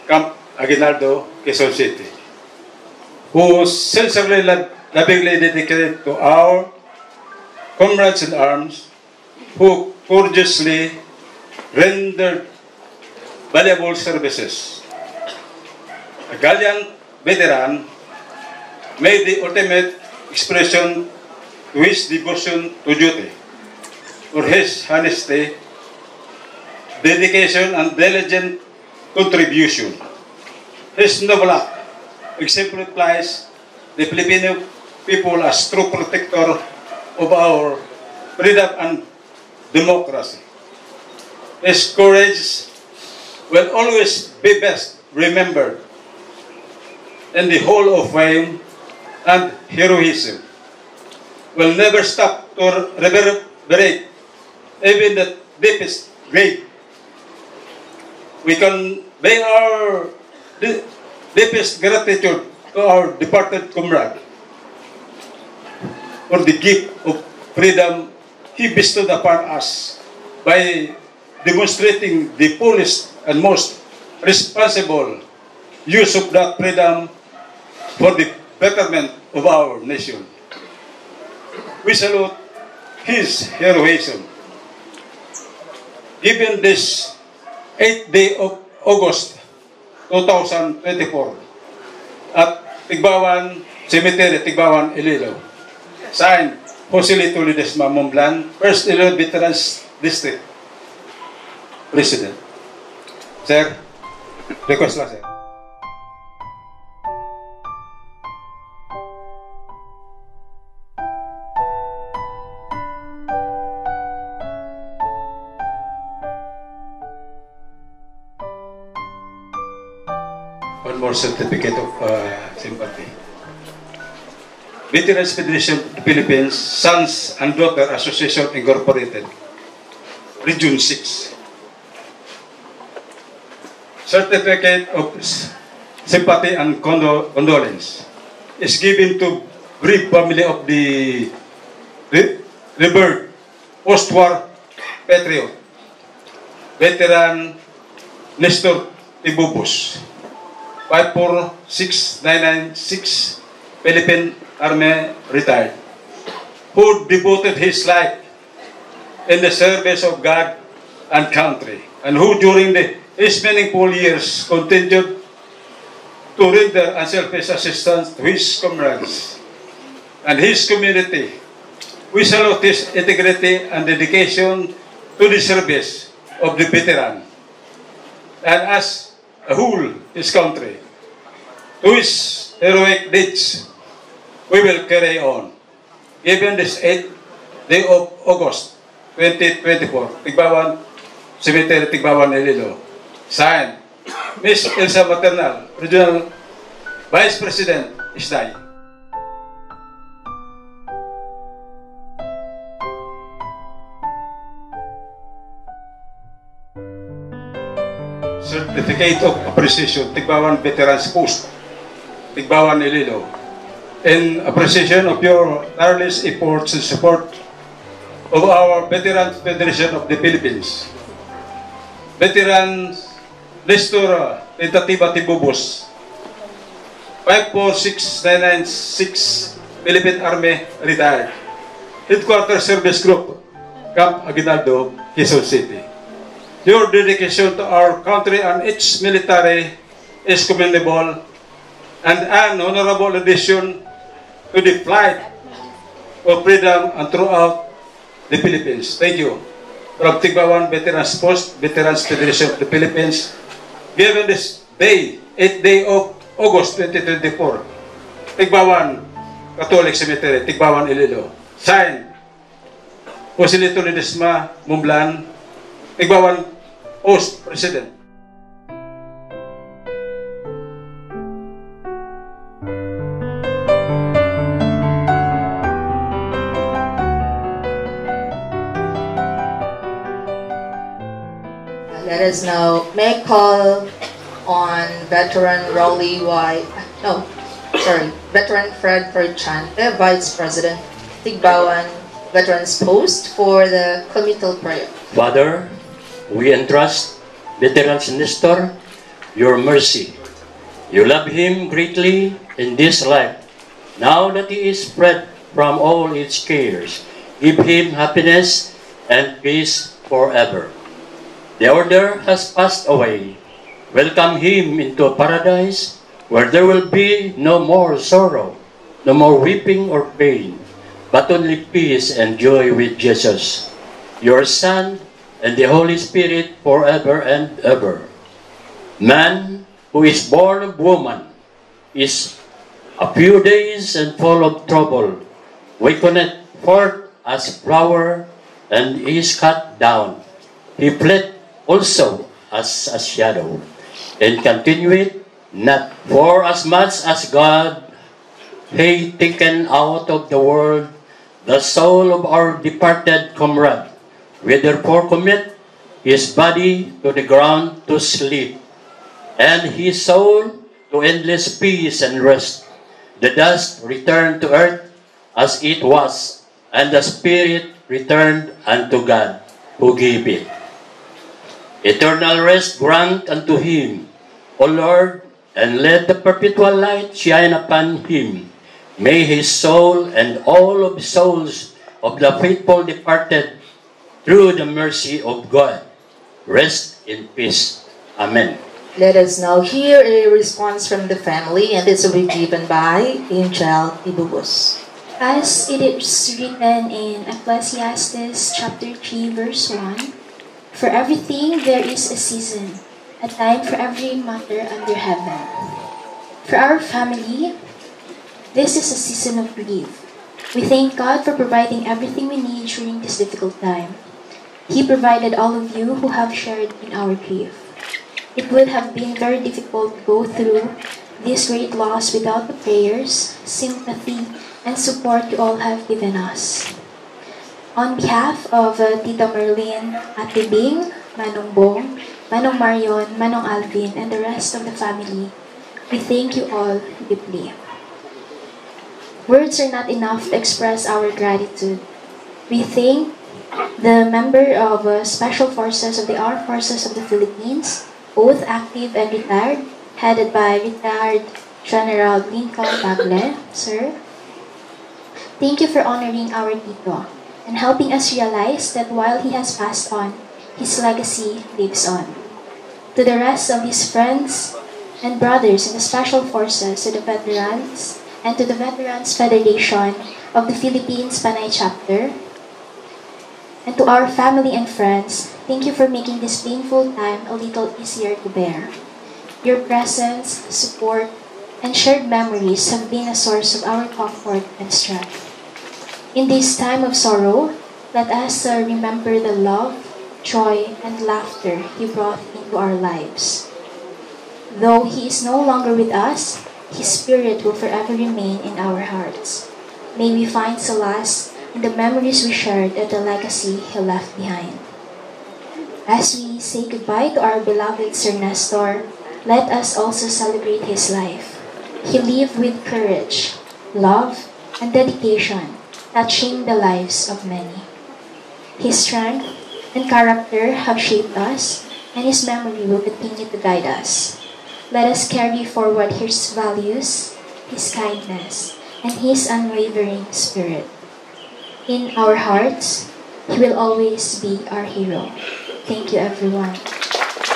Camp Aguinaldo, Quezon City, who sincerely lovingly dedicated to our comrades in arms who courageously rendered valuable services. A gallant veteran made the ultimate expression to his devotion to duty, for his honesty, dedication, and diligent contribution. His noble act exemplifies the Filipino people as true protector of our freedom and democracy. His courage will always be best remembered in the Hall of Fame, and heroism will never stop to reverberate even the deepest grave. We convey our deepest gratitude to our departed comrade for the gift of freedom he bestowed upon us by demonstrating the fullest and most responsible use of that freedom for the betterment of our nation. We salute his heroism. Given this 8th day of August 2024 at Tigbawan Cemetery, Tigbawan, Iloilo. Signed, Joselito Ledesma Momblan, 1st Iloilo Veterans District President. Sir, request lang, sir. One more certificate of sympathy. Veterans Federation of the Philippines, Sons and Daughter Association Incorporated, Region 6. Certificate of sympathy and condolence is given to bereaved family of the revered post-war patriot, veteran Nestor Tibubus, 546-996 Philippine Army, retired, who devoted his life in the service of God and country, and who during his meaningful years continued to render unselfish assistance to his comrades and his community. We salute his integrity and dedication to the service of the veteran, and as a whole, his country. To his heroic deeds, we will carry on. Given this 8th day of August 2024, Tigbawan Cemetery, Tigbawan, Iloilo. Signed, Ms. Elsa Maternal, Regional Vice President, Isday. Certificate of Appreciation, Tigbawan Veterans Post, Tigbawan, Iloilo. In appreciation of your tireless efforts and support of our Veterans Federation of the Philippines, Veterans Nestor Tentativa Tibubus, 546-996 Philippine Army, retired. Headquarters Service Group, Camp Aguinaldo, Quezon City. Your dedication to our country and its military is commendable, and an honorable addition to the flight of freedom and throughout the Philippines. Thank you. From Tigbawan Veterans Post, Veterans Federation of the Philippines, given this day, 8th day of August 2024, Tigbawan Catholic Cemetery, Tigbawan, Iloilo. Signed, Joselito Ledesma Mumblan, Tigbawan Post President. Let us now may I call on veteran veteran Fred Ferchante, Vice President, Tigbawan Veterans Post, for the committal prayer. Father, we entrust Veterans Nestor your mercy. You love him greatly in this life. Now that he is freed from all its cares, give him happiness and peace forever. The order has passed away. Welcome him into paradise where there will be no more sorrow, no more weeping or pain, but only peace and joy with Jesus, your Son, and the Holy Spirit forever and ever. Man who is born of woman is a few days and full of trouble. Wakeneth forth as flower and is cut down. He fled also as a shadow, and continued not, for as much as God hath taken out of the world the soul of our departed comrade, we therefore commit his body to the ground to sleep, and his soul to endless peace and rest. The dust returned to earth as it was, and the spirit returned unto God who gave it. Eternal rest grant unto him, O Lord, and let the perpetual light shine upon him. May his soul and all of the souls of the faithful departed, through the mercy of God, rest in peace. Amen. Let us now hear a response from the family, and this will be given by Angel Ibubus. As it is written in Ecclesiastes chapter 3 verse 1, for everything there is a season, a time for every matter under heaven. For our family, this is a season of grief. We thank God for providing everything we need during this difficult time. He provided all of you who have shared in our grief. It would have been very difficult to go through this great loss without the prayers, sympathy, and support you all have given us. On behalf of Tita Merlin, Ate Bing, Manong Bong, Manong Marion, Manong Alvin, and the rest of the family, we thank you all deeply. Words are not enough to express our gratitude. We thank the member of Special Forces of the Armed Forces of the Philippines, both active and retired, headed by retired General Lincoln Tagle, sir. Thank you for honoring our Tito and helping us realize that while he has passed on, his legacy lives on. To the rest of his friends and brothers in the Special Forces, to the veterans, and to the Veterans Federation of the Philippines Panay Chapter, and to our family and friends, thank you for making this painful time a little easier to bear. Your presence, support, and shared memories have been a source of our comfort and strength. In this time of sorrow, let us remember the love, joy, and laughter He brought into our lives. Though He is no longer with us, His Spirit will forever remain in our hearts. May we find solace in the memories we shared and the legacy He left behind. As we say goodbye to our beloved Sir Nestor, let us also celebrate his life. He lived with courage, love, and dedication, touching the lives of many. His strength and character have shaped us, and his memory will continue to guide us. Let us carry forward his values, his kindness, and his unwavering spirit. In our hearts, he will always be our hero. Thank you, everyone.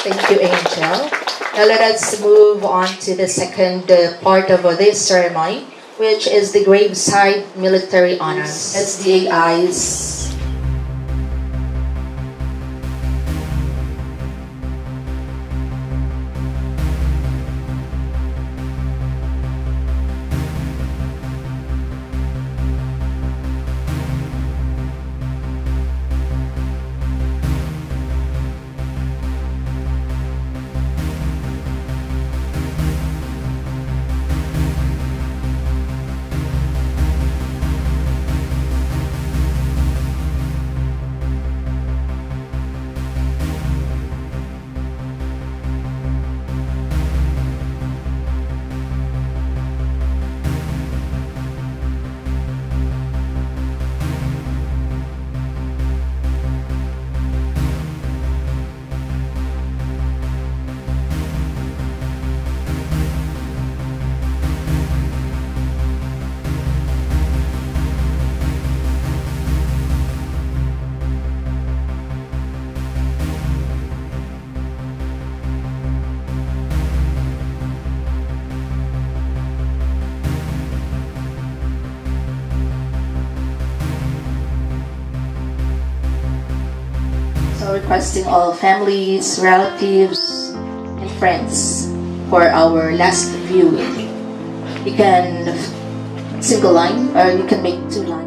Thank you, Angel. Now let us move on to the second part of this ceremony. which is the Graveside Military Honors, SDAIs. Requesting all families, relatives, and friends for our last viewing. You can single line or you can make 2 lines.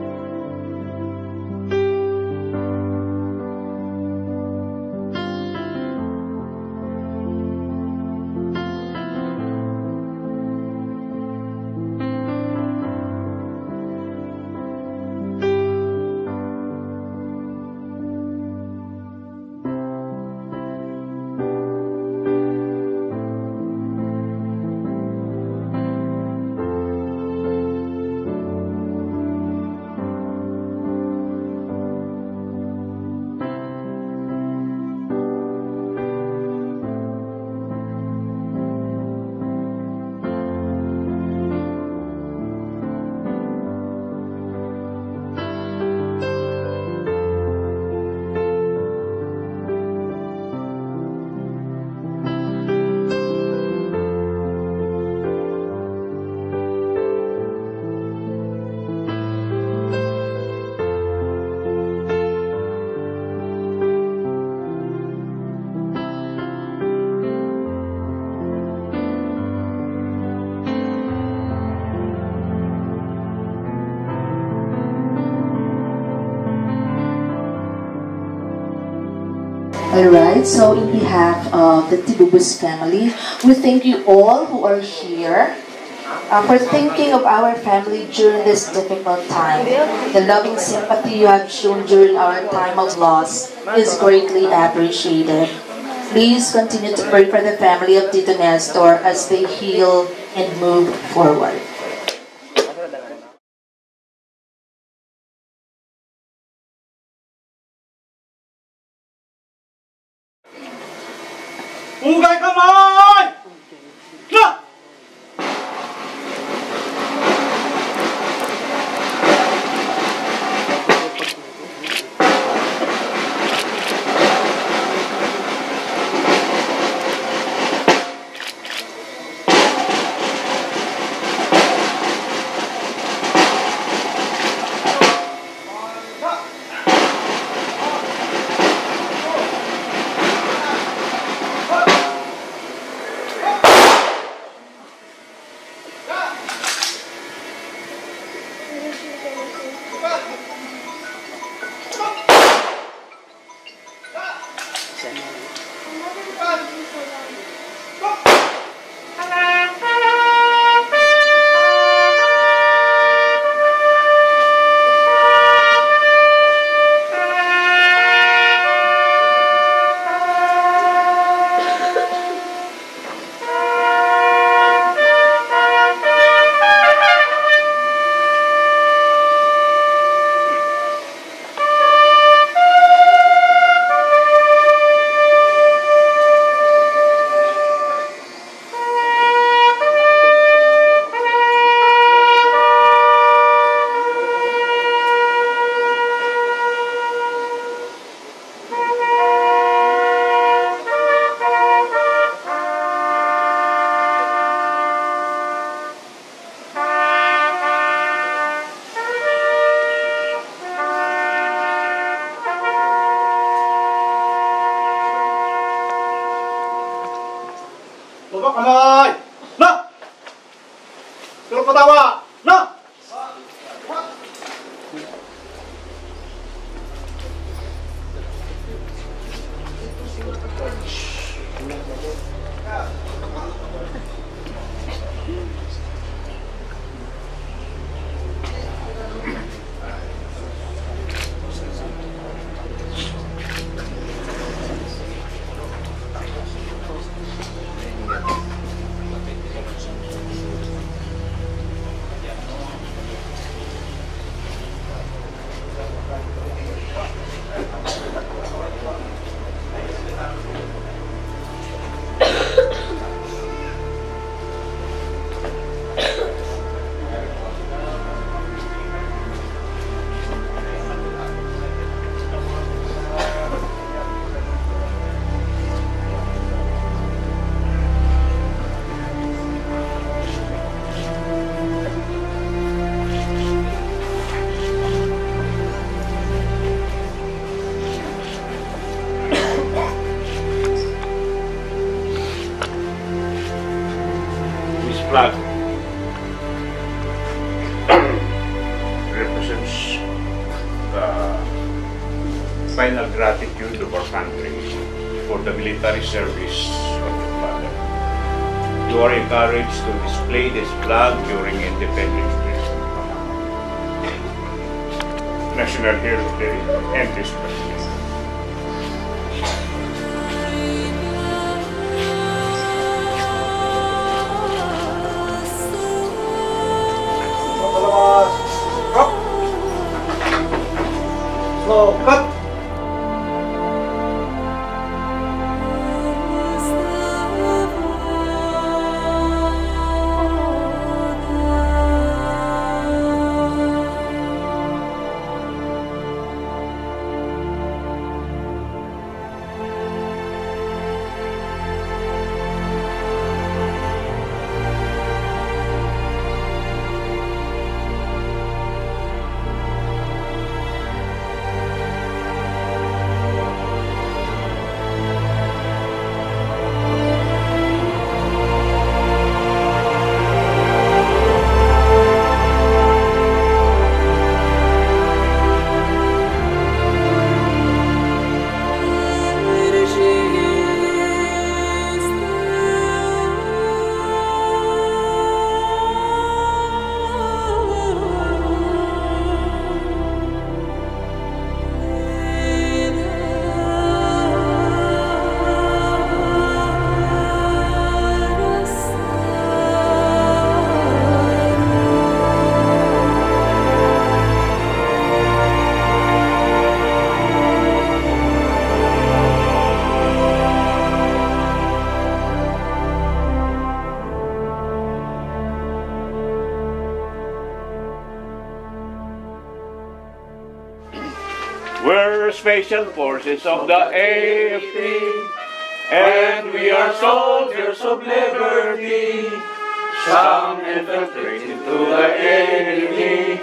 Alright, so in behalf of the Tibubus family, we thank you all who are here for thinking of our family during this difficult time. The loving sympathy you have shown during our time of loss is greatly appreciated. Please continue to pray for the family of Tito Nestor as they heal and move forward. Ugay kamay! Na! patawa! No! Flag represents the final gratitude of our country for the military service of the father. You are encouraged to display this flag during Independence Day, National Hero Day, and this president. Slow cut. We're Special Forces of the AFP, and we are soldiers of liberty. Some infiltrate into the enemy,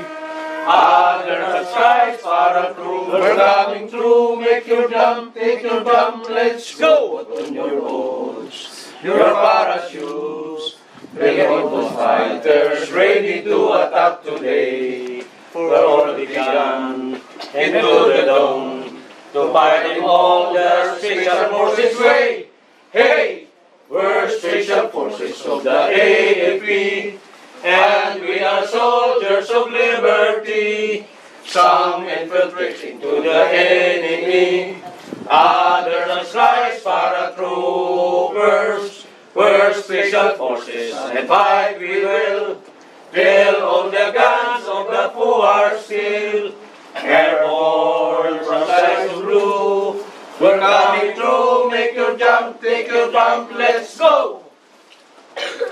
others are skies far through. We're coming through, make your jump, take your jump, let's go. Put on your boats, your parachutes, ready for fighters, ready to attack today. We're all begun into the dawn to fight in all the Special Forces way. Hey, we're Special Forces of the AFP, and we are soldiers of liberty. Some infiltrate into the enemy, others are skies paratroopers. We're Special Forces, and fight we will. Till all the guns of the foe are still. Airborne from skies of blue, we're coming through. Make your jump, take your jump, let's go.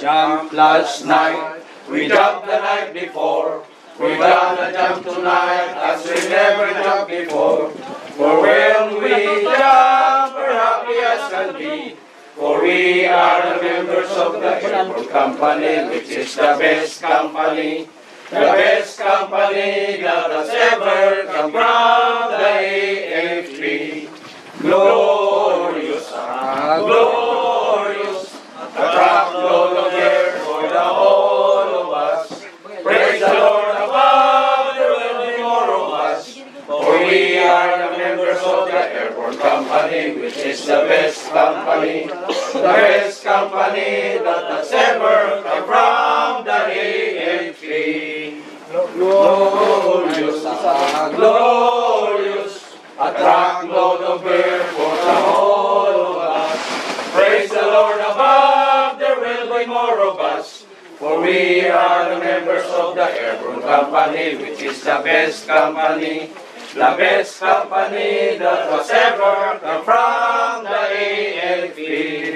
Jump last night, we jumped the night before. We're gonna jump tonight as we never jumped before. For when we jump, we're happy as can be. For we are the members of the Airborne Company, which is the best company. The best company that has ever come from the AFP. Glorious, glorious, a truckload of air for the whole of us. For we are the members of the Airborne Company, which is the best company that was ever come from the AFP.